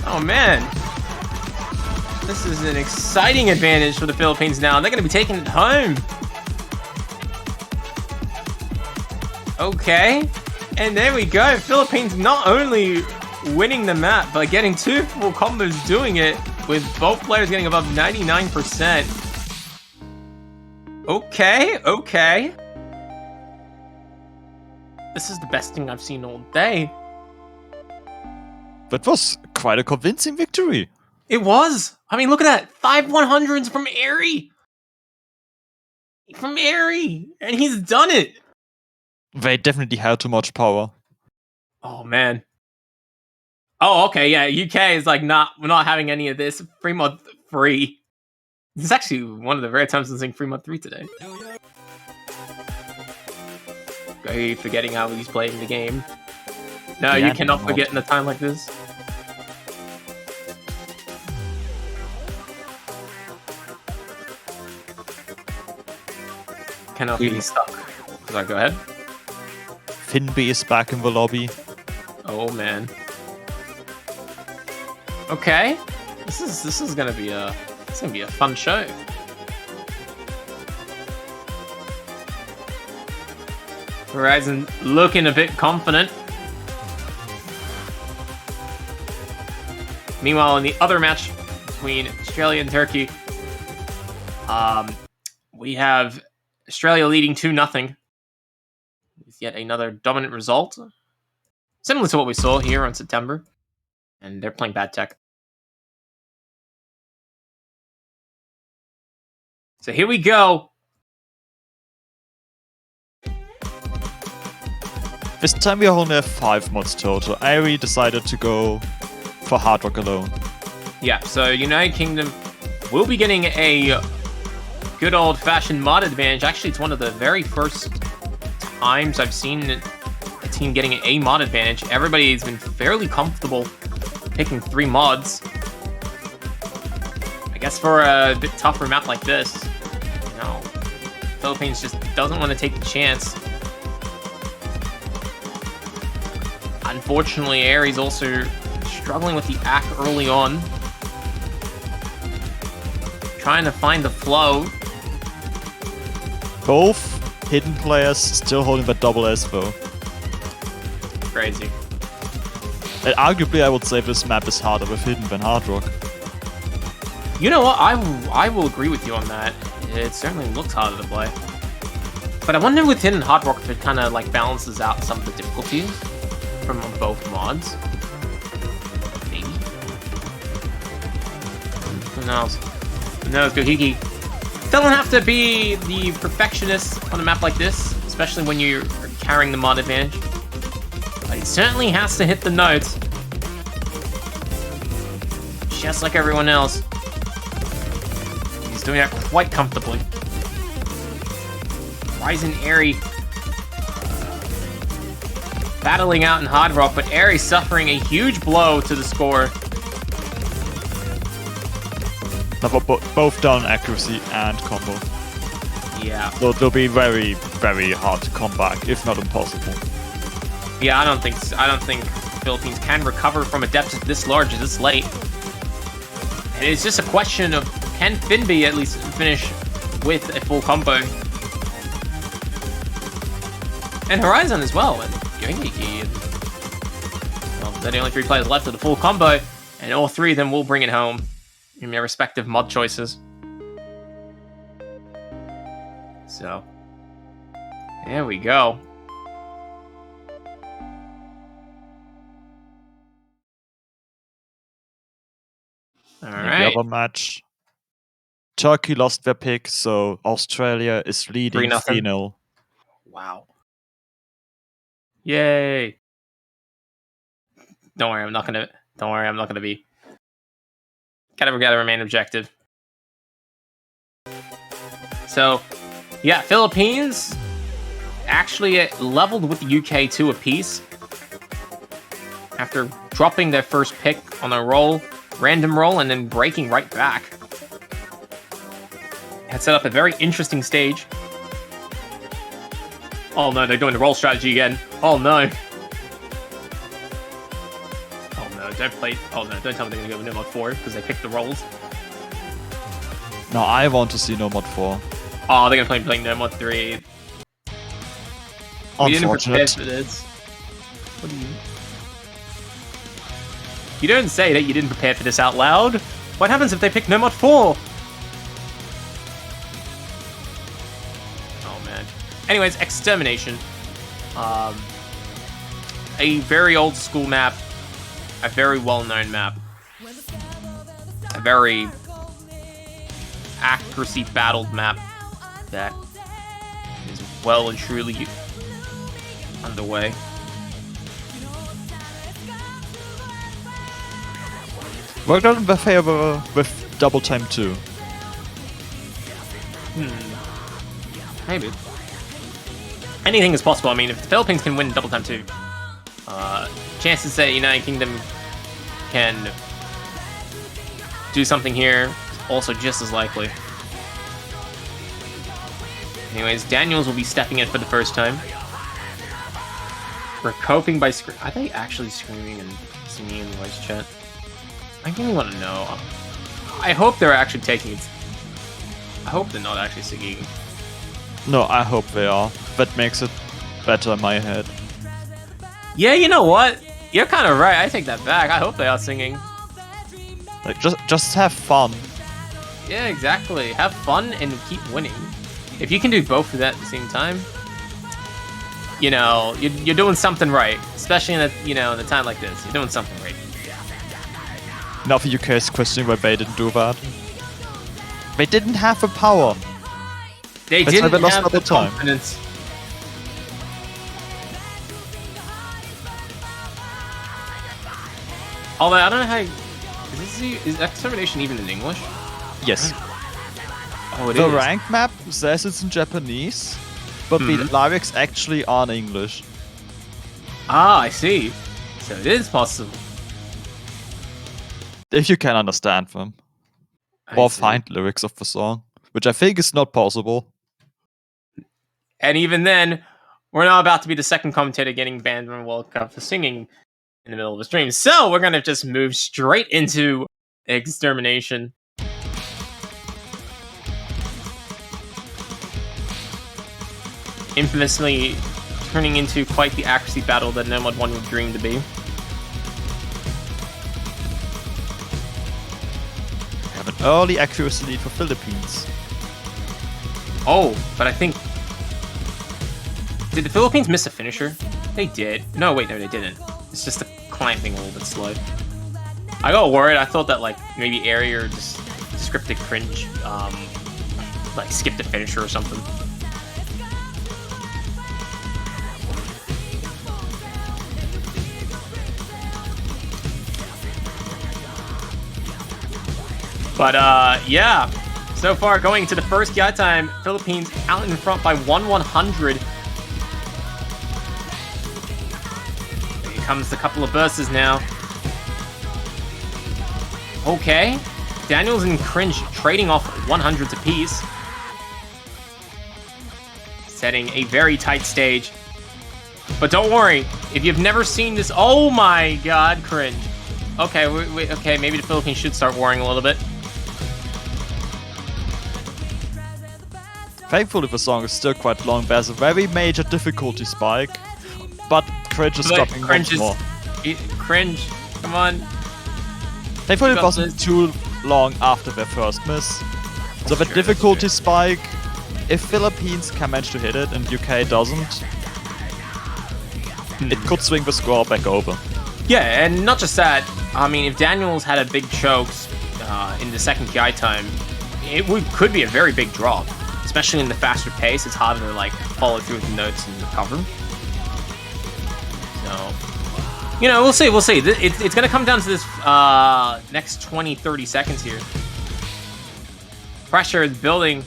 Oh man. This is an exciting advantage for the Philippines now. They're going to be taking it home. Okay. And there we go. Philippines not only winning the map, but getting 2 full combos doing it, with both players getting above 99%. Okay, okay. This is the best thing I've seen all day. That was quite a convincing victory. It was. I mean, look at that. 5 100s from Airy. From Airy. And he's done it. They definitely had too much power. Oh, man. Oh, okay. Yeah, UK is like, we're not having any of this. Fremont free. This is actually one of the rare times I'm seeing Fremont 3 today. Go forgetting how he's playing the game. No, Yeah, you cannot no. forget in a time like this. Cannot be stuck. Sorry, go ahead. Finby is back in the lobby. Oh man. Okay. This is gonna be a fun show. Horizon looking a bit confident. Meanwhile, in the other match between Australia and Turkey, we have Australia leading 2-0. With yet another dominant result. Similar to what we saw here on September. And they're playing bad tech. So here we go. This time we only have 5 mods total. Ari decided to go for Hard Rock alone. Yeah, so United Kingdom will be getting a good old-fashioned mod advantage. Actually, it's one of the very first times I've seen a team getting a mod advantage. Everybody's been fairly comfortable picking 3 mods. I guess for a bit tougher map like this, Philippines just doesn't want to take the chance. Unfortunately, Aries also struggling with the ACK early on. Trying to find the flow. Both hidden players still holding that double S though. Crazy. And arguably I would say this map is harder with hidden than Hard Rock. You know what? I will agree with you on that. It certainly looks harder to play. But I wonder with hidden Hard Rock if it kind of like balances out some of the difficulties from both mods. Maybe. Who knows? Who knows, Gohiki? Don't have to be the perfectionist on a map like this, especially when you're carrying the mod advantage. But he certainly has to hit the notes. Just like everyone else. He's doing that quite comfortably. Ryzen Airy battling out in Hard Rock, but Airy suffering a huge blow to the score. Now, both down accuracy and combo. Yeah. So they'll be very, very hard to come back, if not impossible. Yeah, I don't think Philippines can recover from a deficit this large this late. And it's just a question of can Finby at least finish with a full combo? And Horizon as well, and Yoingiki. Well, they're the only 3 players left with a full combo, and all 3 of them will bring it home in their respective mod choices. So, there we go. Alright. The other match. Turkey lost their pick, so Australia is leading 3-0. Wow. Yay. Don't worry, I'm not gonna be. Gotta remain objective. So, yeah, Philippines actually leveled with the UK 2 apiece. After dropping their first pick on a roll, random roll, and then breaking right back. Had set up a very interesting stage. Oh no, they're doing the roll strategy again. Oh no. Oh no, don't tell me they're gonna go with no mod 4 because they picked the rolls. No, I want to see no mod 4. Oh, they're gonna play no mod 3. We didn't prepare for this. What do you... You don't say that you didn't prepare for this out loud. What happens if they pick no mod 4? Oh man. Anyways, Extermination. A very old school map. A very well-known map. A very accuracy battled map that is well and truly underway. Worked out in their favor with double time 2. Maybe. Anything is possible. I mean, if the Philippines can win double time 2, chances that United Kingdom can do something here also just as likely. Anyways, Daniels will be stepping in for the first time. We're coping by are they actually screaming and singing in the voice chat? I really want to know. I hope they're actually taking it. I hope they're not actually singing. No, I hope they are. That makes it better in my head. Yeah, you know what? You're kind of right. I take that back. I hope they are singing. Like, just have fun. Yeah, exactly. Have fun and keep winning. If you can do both of that at the same time, you know, you're doing something right. Especially in a, in a time like this, you're doing something right. Now the UK is questioning why they didn't do that. They didn't have the power. They That's why didn't they lost have all the the time. confidence. Although I don't know how. Is extermination even in English? Yes. Oh, it The is. rank map says it's in Japanese, but the lyrics actually are in English. Ah, I see. So it is possible. If you can understand them. I Or see. find lyrics of the song. Which I think is not possible. And even then, we're not about to be the second commentator getting banned from World Cup for singing in the middle of a stream. So we're gonna just move straight into extermination. Infamously turning into quite the accuracy battle that Nomad 1 would dream to be. We have an early accuracy lead for Philippines. Oh, but I think... Did the Philippines miss a finisher? They did. No, wait, no, they didn't. It's just the clamping a little bit slow. I got worried. I thought that, like, maybe Airy or just scripted cringe, like, skipped a finisher or something. But, yeah. So far, going to the first guy time, Philippines out in front by 1/100. Here comes a couple of bursts now. Okay. Daniels and Cringe trading off 100s apiece. Setting a very tight stage. But don't worry, if you've never seen this... Oh my god, Cringe. Okay, okay, maybe the Philippines should start worrying a little bit. Thankfully the song is still quite long, there's a very major difficulty spike, but Cringe is dropping once more. Cringe, come on. Thankfully it wasn't too long after their first miss. So the difficulty spike, if Philippines can manage to hit it and UK doesn't, it could swing the score back over. Yeah, and not just that, I mean, if Daniels had a big chokes in the second guy time, it could be a very big drop. Especially in the faster pace, it's harder to like follow through with the notes and recover. So, you know, we'll see. It's going to come down to this next 20-30 seconds here. Pressure is building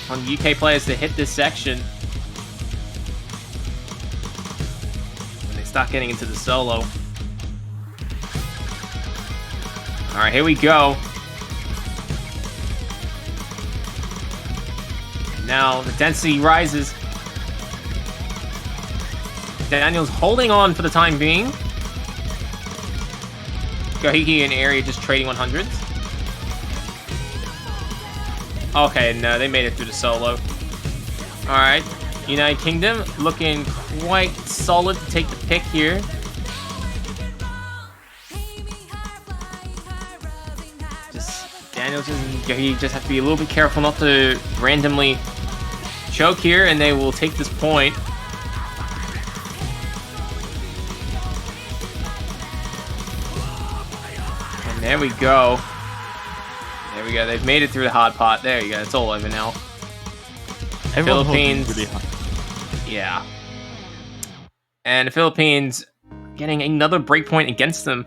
on UK players to hit this section. When they start getting into the solo. All right, here we go. Now the density rises. Daniel's holding on for the time being. Gohiki and Airy just trading 100s. Okay, no, they made it through the solo. Alright, United Kingdom looking quite solid to take the pick here. Daniel he just have to be a little bit careful not to randomly choke here, and they will take this point. And there we go. There we go. They've made it through the hot pot. There you go. It's all over now. Everyone Philippines. really high. Yeah. And the Philippines getting another breakpoint against them.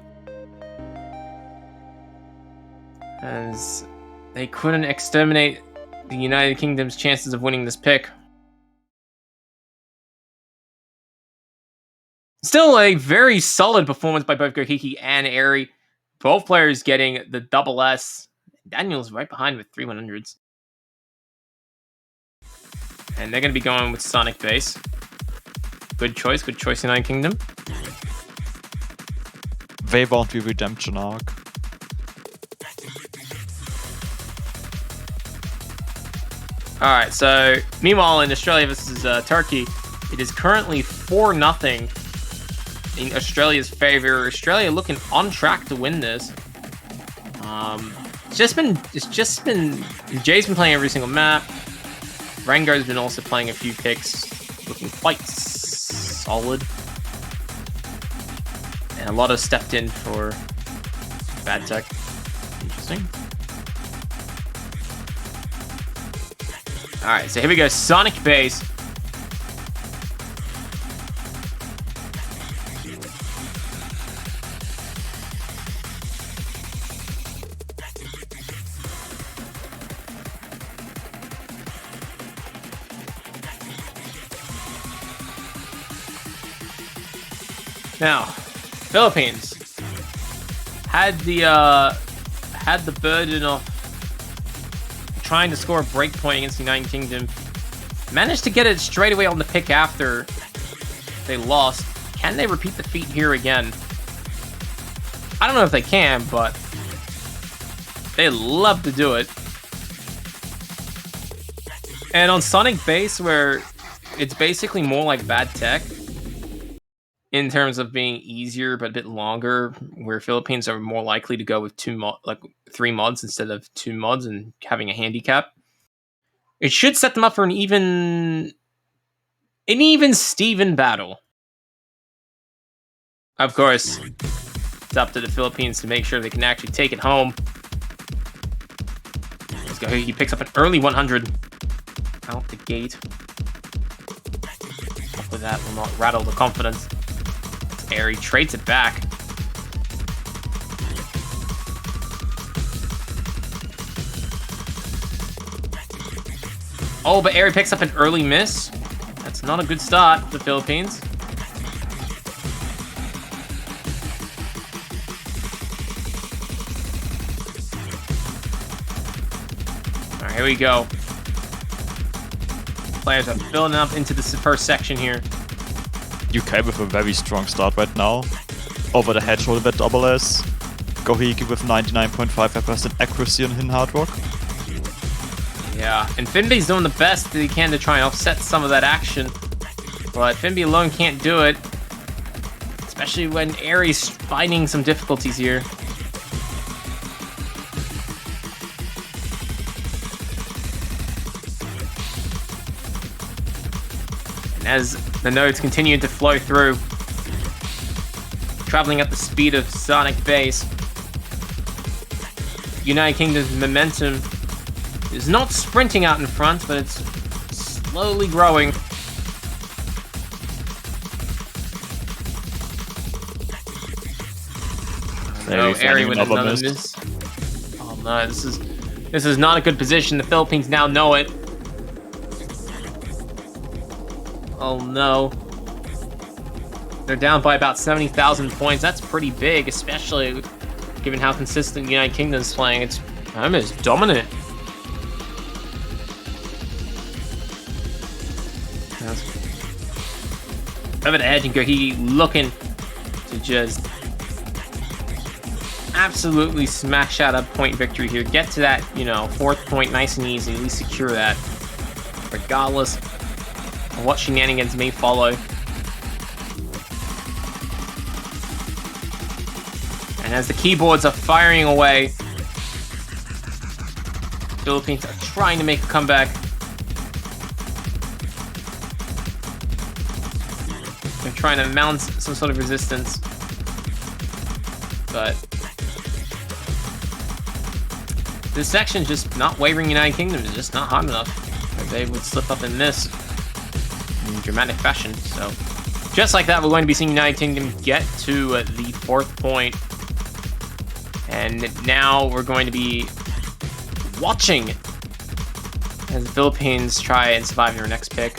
As they couldn't exterminate the United Kingdom's chances of winning this pick. Still a very solid performance by both Gohiki and Airy. Both players getting the double S. Daniel's right behind with 3 100s. And they're going to be going with Sonic Base. Good choice, United Kingdom. They want the redemption arc. Alright, so meanwhile in Australia versus Turkey, it is currently 4-0 in Australia's favor. Australia looking on track to win this. It's just been Jay's been playing every single map. Rango's been also playing a few picks, looking quite solid. And a lot of stepped in for Bad Tech. Interesting. Alright, so here we go. Sonic Base. Now, Philippines had the burden of trying to score a break point against the United Kingdom. Managed to get it straight away on the pick after they lost. Can they repeat the feat here again? I don't know if they can, but they love to do it. And on Sonic Base, where it's basically more like bad tech, in terms of being easier but a bit longer, where Philippines are more likely to go with 3 mods instead of 2 mods and having a handicap. It should set them up for an even Steven battle. Of course, it's up to the Philippines to make sure they can actually take it home. Let's go. He picks up an early 100 out the gate. Hopefully that will not rattle the confidence. Airy trades it back. Oh, but Airy picks up an early miss. That's not a good start for the Philippines. Alright, here we go. Players are building up into this first section here. UK with a very strong start right now. Over the head shoulder with double S. Gohiki with 99.5% accuracy on Hin Hard Rock. Yeah, and Finby's doing the best that he can to try and offset some of that action. But Finby alone can't do it. Especially when Airy's finding some difficulties here. And as the nodes continue to flow through, traveling at the speed of Sonic Base, United Kingdom's momentum is not sprinting out in front, but it's slowly growing. No, Airy with another miss. Oh no, this is not a good position. The Philippines now know it. Oh no. They're down by about 70,000 points. That's pretty big, especially given how consistent the United Kingdom is playing. It's almost dominant. Over the edge and Gohiki looking to just absolutely smash out a point victory here. Get to that, 4th point nice and easy. At least secure that, regardless of what shenanigans may follow. And as the keyboards are firing away, Philippines are trying to make a comeback. They're trying to mount some sort of resistance, but this section's just not wavering. United Kingdom is just not hot enough. They would slip up in this in dramatic fashion. So just like that, we're going to be seeing United Kingdom get to the 4th point. And now we're going to be watching as the Philippines try and survive their next pick.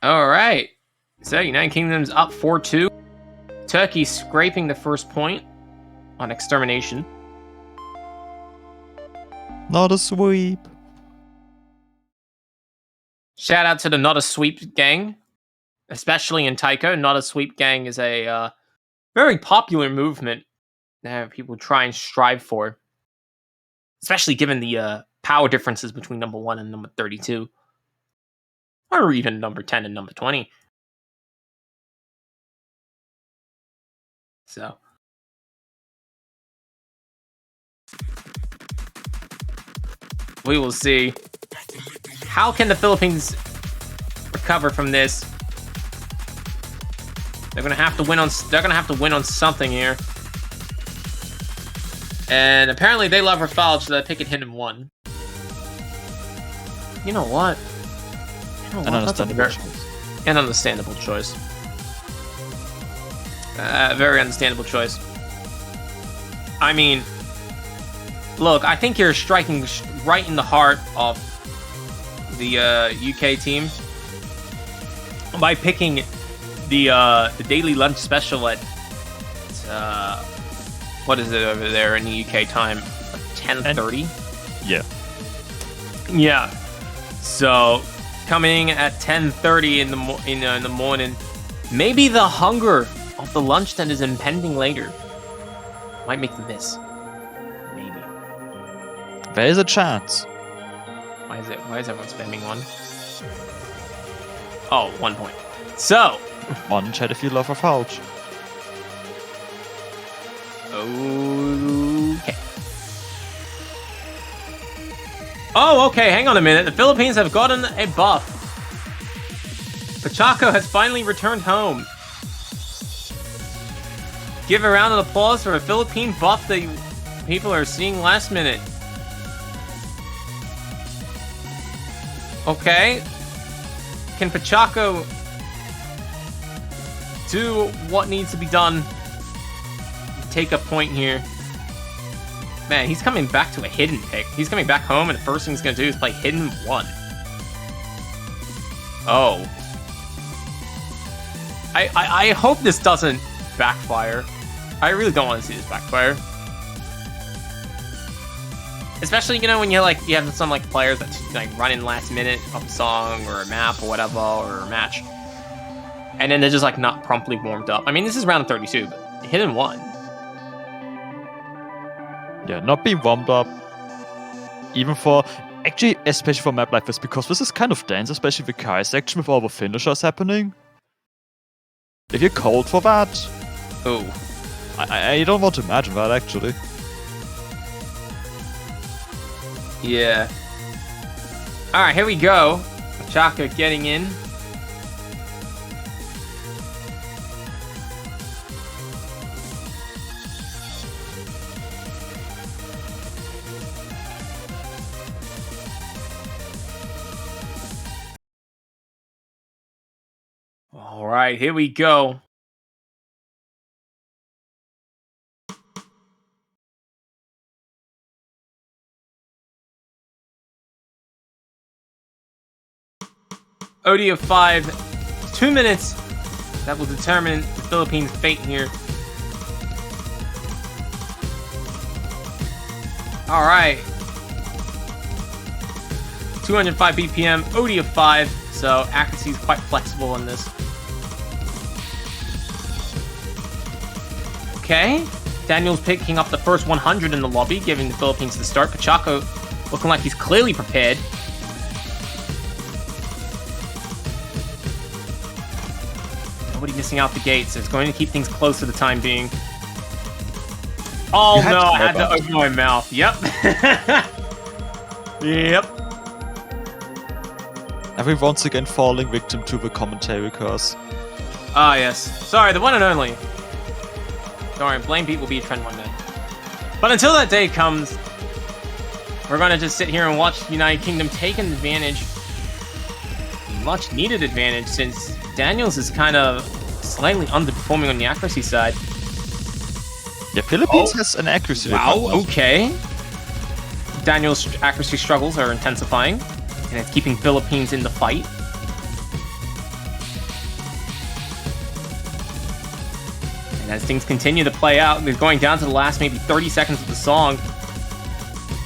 All right, so United Kingdom's up 4-2. Turkey scraping the first point on extermination. Not a sweep. Shout out to the Not a Sweep gang, especially in Taiko. Not a Sweep gang is a very popular movement that people try and strive for, especially given the power differences between number 1 and number 32. Or even number 10 and number 20. So. We will see. How can the Philippines recover from this? They're gonna have to win on. They're gonna have to win on something here. And apparently they love Rafale, so that pick it hit him 1. You know what? An understandable choice. An understandable choice. Very understandable choice. I mean, look, I think you're striking right in the heart of the UK team by picking the daily lunch special at what is it over there in the UK time? 10:30. Yeah. Yeah. So coming at 10:30 in the morning, maybe the hunger of the lunch that is impending later might make them miss. Maybe. There is a chance. Why is everyone spamming 1? Oh, 1 point. So, One chat if you love a Falch. okay. Oh, okay, hang on a minute. The Philippines have gotten a buff. Pachaco has finally returned home. Give a round of applause for a Philippine buff that people are seeing last minute. Okay. Can Pachaco do what needs to be done? Take a point here. Man, he's coming back to a hidden pick. He's coming back home, and the first thing he's going to do is play hidden 1. Oh. I hope this doesn't backfire. I really don't want to see this backfire. Especially, you know, when you have some players that run in last minute of a song or a map or whatever, or a match. And then they're just not promptly warmed up. I mean, this is round 32, but hidden 1. Yeah, not being warmed up. Even for... Actually, especially for a map like this, because this is kind of dense, especially the Kai section with all the finishers happening. If you're cold for that... Oh. I don't want to imagine that, actually. Yeah. Alright, here we go. Chaka getting in. Alright, here we go. OD of 5, 2 minutes. That will determine the Philippines' fate here. Alright. 205 BPM, OD of 5, so accuracy is quite flexible in this. Okay. Daniel's picking up the first 100 in the lobby, giving the Philippines the start. Pachaco looking like he's clearly prepared. Nobody missing out the gates. It's going to keep things close for the time being. Oh no, I had to open my mouth. Yep. Yep. And we once again falling victim to the commentary curse. Ah, yes. Sorry, the one and only. Don't worry, Blame Beat will be a trend one day. But until that day comes, we're gonna just sit here and watch United Kingdom take an advantage. Much needed advantage, since Daniels is kind of slightly underperforming on the accuracy side. Yeah, Philippines has an accuracy. Wow, okay. Daniel's accuracy struggles are intensifying, and it's keeping Philippines in the fight. And as things continue to play out, they're going down to the last maybe 30 seconds of the song.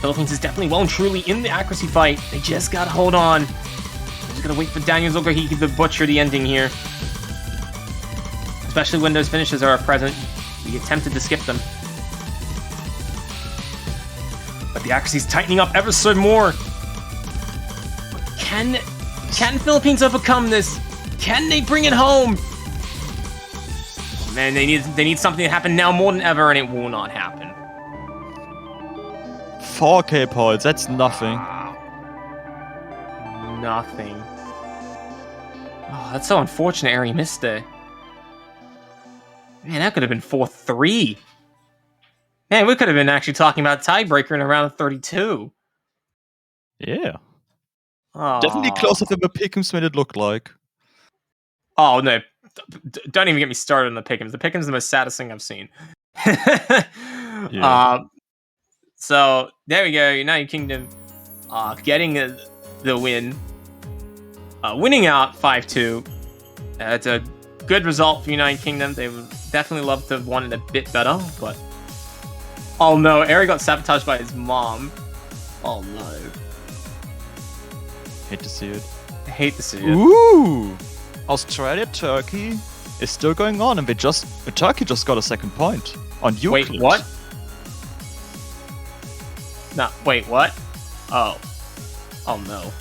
Philippines is definitely well and truly in the accuracy fight. They just gotta hold on. They're just gonna wait for Daniels Ogahiki to butcher the ending here. Especially when those finishes are present. We get tempted to skip them. But the accuracy's tightening up ever so more. Can Philippines overcome this? Can they bring it home? Man, they need something to happen now more than ever, and it will not happen. 4k points, that's nothing. Wow. nothing. Oh, that's so unfortunate Eri missed there. Man, that could have been 4-3. Man, we could have been actually talking about tiebreaker in around 32. Yeah. Oh. Definitely closer than the Pick'ems made it look like. Oh, no. Don't even get me started on the Pick'ems. The Pick'ems are the most saddest thing I've seen. Yeah. So, there we go. United Kingdom getting the win. Winning out 5-2. It's a good result for United Kingdom. They would definitely love to have won it a bit better, but... Oh no, Eri got sabotaged by his mom. Oh no. Hate to see it. I hate to see it. Ooh! Australia, Turkey is still going on, and Turkey just got a second point on Euclid. Wait, what? No, wait, what? Oh. Oh no.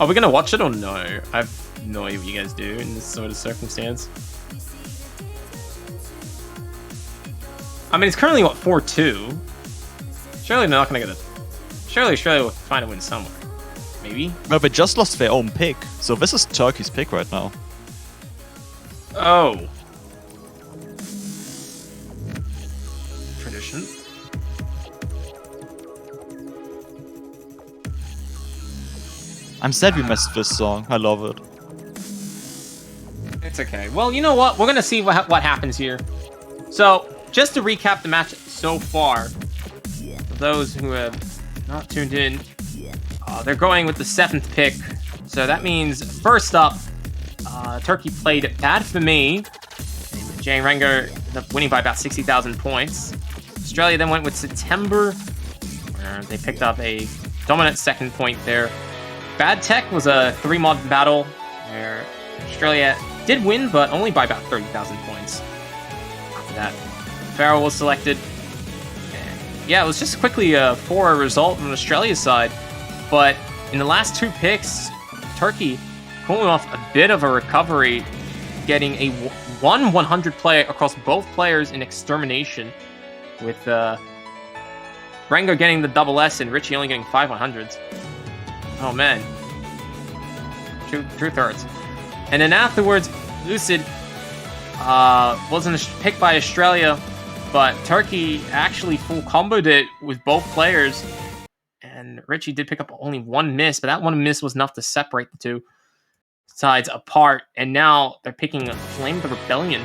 Are we gonna watch it or no? I have no idea what you guys do in this sort of circumstance. I mean, it's currently, what, 4-2? Surely they're not gonna get a... Surely Australia will find a win somewhere. Maybe? Well, they just lost their own pick, so this is Turkey's pick right now. Oh. Tradition. I'm sad we missed this song. I love it. It's okay. Well, you know what? We're gonna see what happens here. So, just to recap the match so far, for those who have not tuned in, they're going with the 7th pick. So that means, first up, Turkey played Bad For Me. And Jane Renger ended up winning by about 60,000 points. Australia then went with September, where they picked up a dominant second point there. Bad Tech was a 3-mod battle, where Australia did win, but only by about 30,000 points. After that, Farrell was selected. And yeah, it was just quickly a 4 result on Australia's side. But in the last 2 picks, Turkey pulling off a bit of a recovery, getting a 100 play across both players in Extermination, with Rengo getting the double S and Richie only getting 5 100s. Oh man. True thirds. And then afterwards, Lucid wasn't picked by Australia, but Turkey actually full comboed it with both players. And Richie did pick up only 1 miss, but that 1 miss was enough to separate the 2 sides apart. And now they're picking Flame the Rebellion.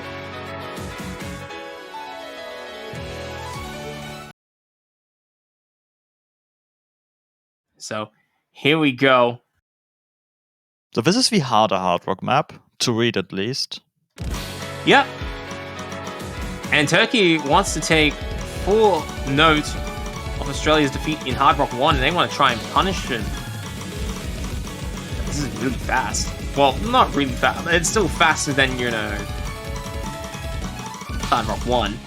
So, here we go. So this is the harder Hard Rock map, to read at least. Yep. And Turkey wants to take full note of Australia's defeat in Hard Rock 1, and they want to try and punish it. This is really fast. Well, not really fast. It's still faster than, you know, Hard Rock 1.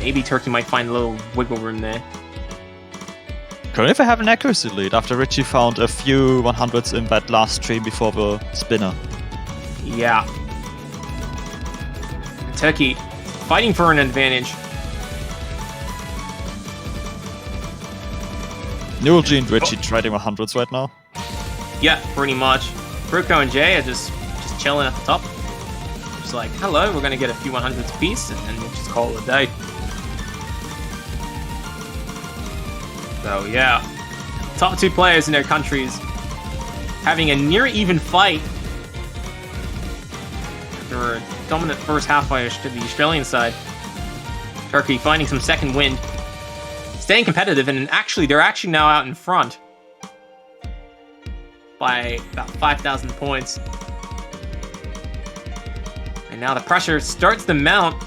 Maybe Turkey might find a little wiggle room there. Currently they have an accuracy lead after Richie found a few 100s in that last stream before the spinner. Yeah. Turkey fighting for an advantage. Neurology and Richie trading 100s right now. Yeah, pretty much. Bruco and Jay are just chilling at the top. Just like, hello, we're gonna get a few 100s apiece, and then we'll just call it a day. So yeah, top 2 players in their countries having a near even fight. After a dominant first half by the Australian side, Turkey finding some second wind, staying competitive, and they're actually now out in front by about 5,000 points. And now the pressure starts to mount.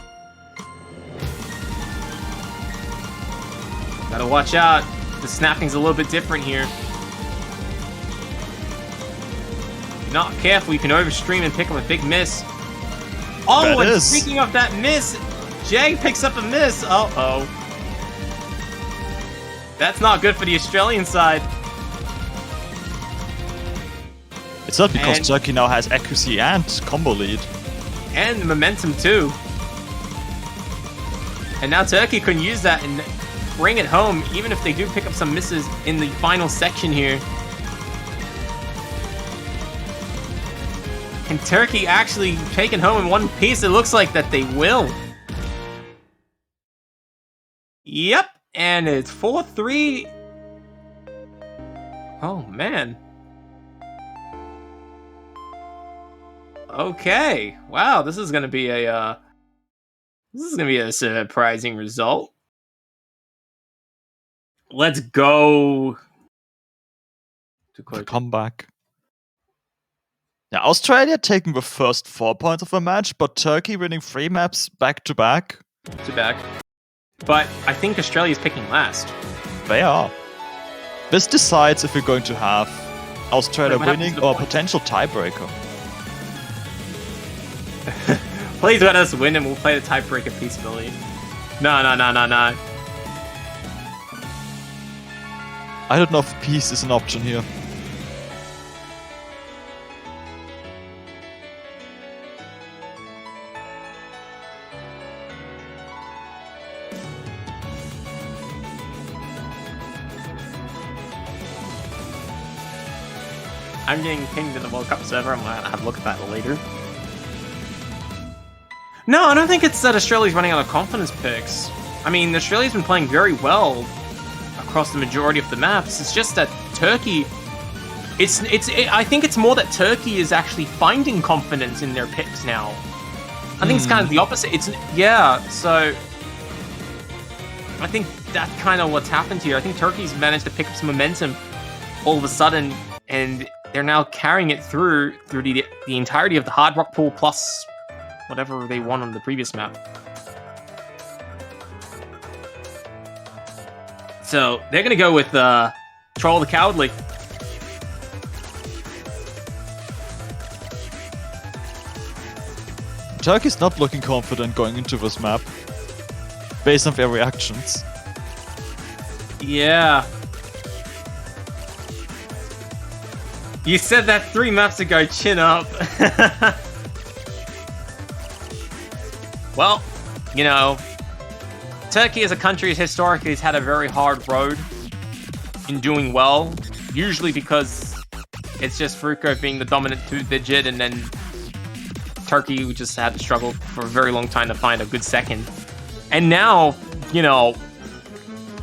Gotta watch out. The snapping's a little bit different here. If you're not careful, you can overstream and pick up a big miss. Oh, and speaking of that miss, Jay picks up a miss. Uh-oh. That's not good for the Australian side. It's not because Turkey now has accuracy and combo lead. And momentum too. And now Turkey can use that and bring it home, even if they do pick up some misses in the final section here. Can Turkey actually take it home in one piece? It looks like that they will. Yep, and it's 4-3. Oh, man. Okay. Wow, this is gonna be a surprising result. Let's go to come back. Yeah, Australia taking the first 4 points of the match, but Turkey winning 3 maps back to back. But I think Australia's picking last. They are. This decides if we're going to have Australia winning or a potential tiebreaker. Please let us win and we'll play the tiebreaker peacefully. No. I don't know if peace is an option here. I'm getting pinged in the World Cup server. I'm gonna have a look at that later. No, I don't think it's that Australia's running out of confidence picks. I mean, Australia's been playing very well across the majority of the maps. It's just that Turkey... I think it's more that Turkey is actually finding confidence in their picks now. I think it's kind of the opposite. So... I think that's kind of what's happened here. I think Turkey's managed to pick up some momentum all of a sudden, and they're now carrying it through the entirety of the Hard Rock pool plus whatever they won on the previous map. So they're gonna go with Troll the Cowardly. Turkey's not looking confident going into this map, based on their reactions. Yeah. You said that 3 maps ago, chin up. Well, you know, Turkey as a country historically has had a very hard road in doing well, usually because it's just Fruko being the dominant 2-digit, and then Turkey just had to struggle for a very long time to find a good second. And now, you know,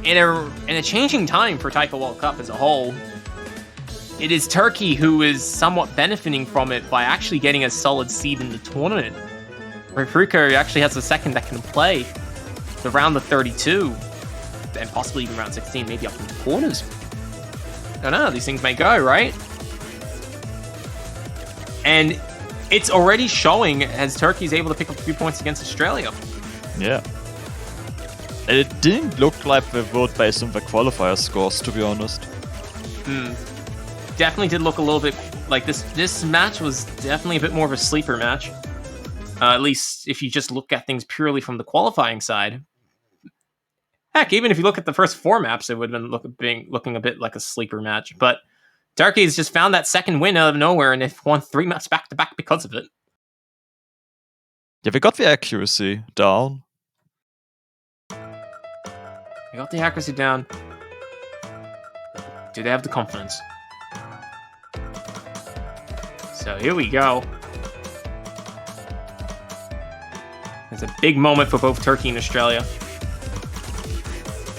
in a changing time for Taiko World Cup as a whole, it is Turkey who is somewhat benefiting from it by actually getting a solid seed in the tournament. Where Fruko actually has a second that can play the round of 32, and possibly even round 16, maybe up in the quarters. I don't know, these things may go, right? And it's already showing as Turkey's able to pick up a few points against Australia. Yeah. It didn't look like they would based on the qualifier scores, to be honest. Definitely did look a little bit like this match was definitely a bit more of a sleeper match. At least if you just look at things purely from the qualifying side. Heck, even if you look at the first 4 maps, it would have been looking a bit like a sleeper match. But Turkey's just found that second win out of nowhere, and they've won 3 maps back-to-back because of it. Yeah, we got the accuracy down. They got the accuracy down. Do they have the confidence? So here we go. It's a big moment for both Turkey and Australia.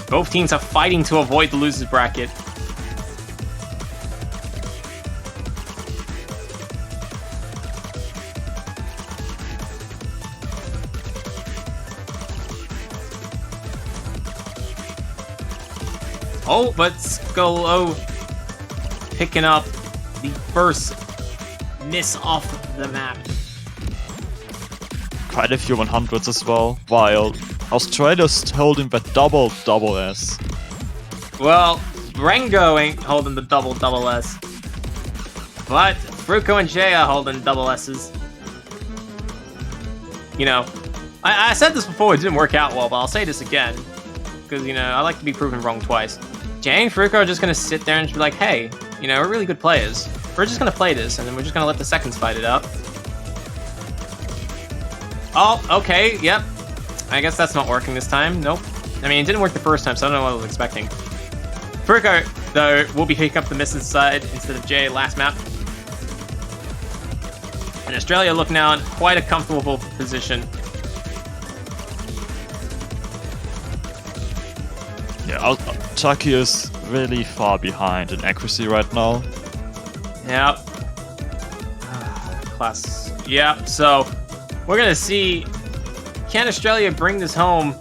Both teams are fighting to avoid the losers bracket. Oh, but Skolo picking up the first miss off the map. Quite a few 100s as well, while Australia's holding the double S. Well, Rengo ain't holding the double S. But Fruko and Jay are holding double S's. You know, I said this before, it didn't work out well, but I'll say this again. Because, you know, I like to be proven wrong twice. Jay and Fruko are just going to sit there and just be like, hey, you know, we're really good players. We're just going to play this, and then we're just going to let the seconds fight it out. Oh, okay, yep. I guess that's not working this time. Nope. I mean, it didn't work the first time, so I don't know what I was expecting. Furuko, though, will be picking up the misses side instead of Jay last map. And Australia look now in quite a comfortable position. Yeah, Turkey is really far behind in accuracy right now. Yep. Class. Yep, so we're going to see, can Australia bring this home?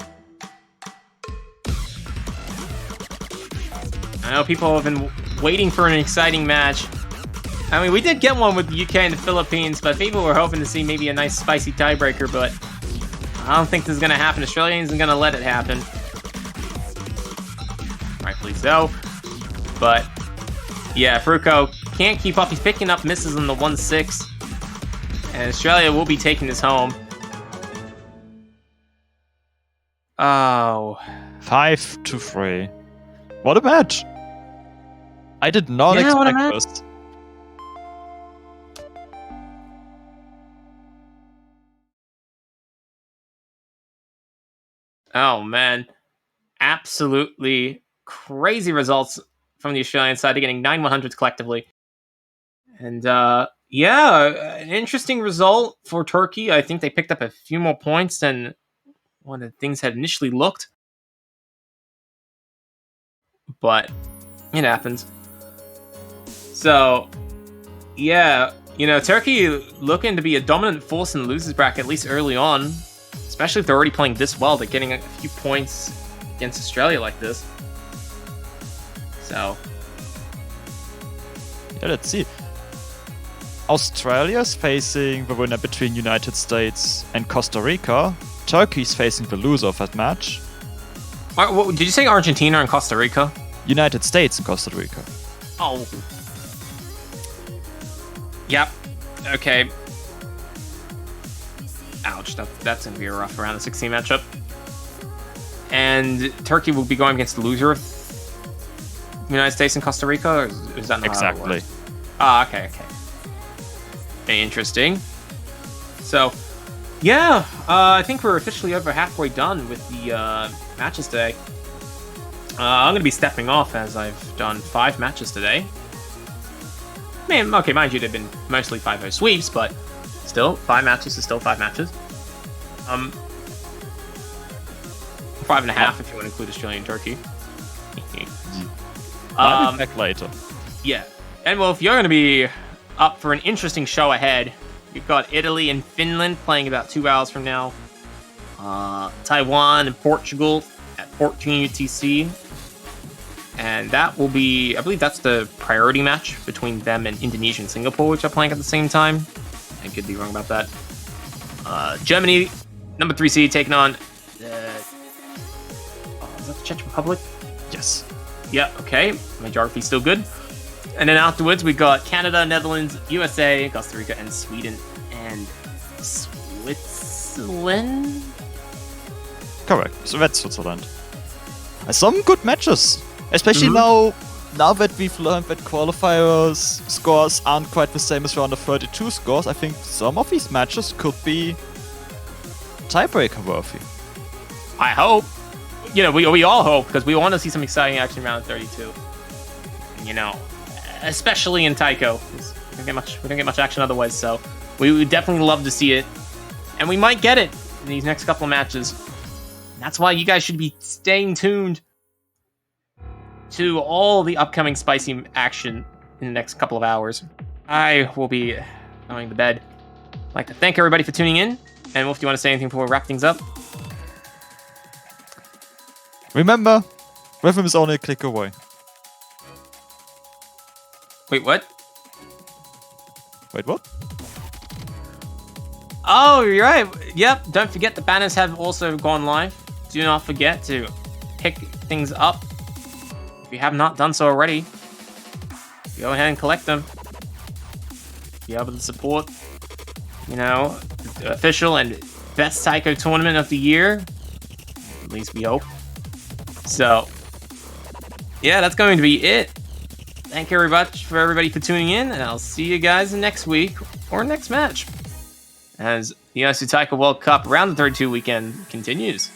I know people have been waiting for an exciting match. I mean, we did get one with the UK and the Philippines, but people were hoping to see maybe a nice spicy tiebreaker, but I don't think this is going to happen. Australia isn't going to let it happen. Rightfully so. But, yeah, Furuko can't keep up. He's picking up misses on the 1-6. And Australia will be taking this home. Oh. 5-3. What a match! I did not expect this. Oh, man. Absolutely crazy results from the Australian side. They're getting 9 100s collectively. And, yeah, an interesting result for Turkey. I think they picked up a few more points than one of the things had initially looked. But it happens. So, yeah, you know, Turkey looking to be a dominant force in the losers bracket, at least early on. Especially if they're already playing this well. They're getting a few points against Australia like this. So, yeah, let's see. Australia's facing the winner between United States and Costa Rica. Turkey's facing the loser of that match. Did you say Argentina and Costa Rica? United States and Costa Rica. Oh. Yep. Okay. Ouch. That's going to be a rough round of 16 matchup. And Turkey will be going against the loser of United States and Costa Rica? Or is that not exactly? How it works? Ah, okay. Very interesting. So, yeah, I think we're officially over halfway done with the matches today. I'm going to be stepping off as I've done 5 matches today. Man, okay, mind you, they've been mostly 5-0 sweeps, but still, 5 matches is still 5 matches. 5.5 if you want to include Australia and Turkey. I'll be back later. Yeah, and well, if you're going to be up for an interesting show ahead, you've got Italy and Finland playing about 2 hours from now. Taiwan and Portugal at 14 UTC. And that will be, I believe that's the priority match between them and Indonesia and Singapore, which are playing at the same time. I could be wrong about that. Germany, number 3 seed, taking on... is that the Czech Republic? Yes. Yeah, okay. My geography's still good. And then afterwards, we got Canada, Netherlands, USA, Costa Rica, and Sweden, and Switzerland? Correct. So that's Switzerland. Some good matches. Especially now that we've learned that qualifiers scores aren't quite the same as round of 32 scores, I think some of these matches could be tiebreaker worthy. I hope. You know, we all hope, because we want to see some exciting action round of 32. You know, especially in taiko. We don't get much action otherwise, so we would definitely love to see it. And we might get it in these next couple of matches. And that's why you guys should be staying tuned to all the upcoming spicy action in the next couple of hours. I will be going to bed. I'd like to thank everybody for tuning in. And Wolf, do you want to say anything before we wrap things up? Remember, rhythm is only a click away. Wait, what? Wait, what? Oh, you're right. Yep, don't forget the banners have also gone live. Do not forget to pick things up. If you have not done so already, go ahead and collect them. Be able to support, you know, the official and best taiko tournament of the year. At least we hope. So, yeah, that's going to be it. Thank you very much for everybody for tuning in, and I'll see you guys next week or next match as the United Taiko World Cup round the 32 weekend continues.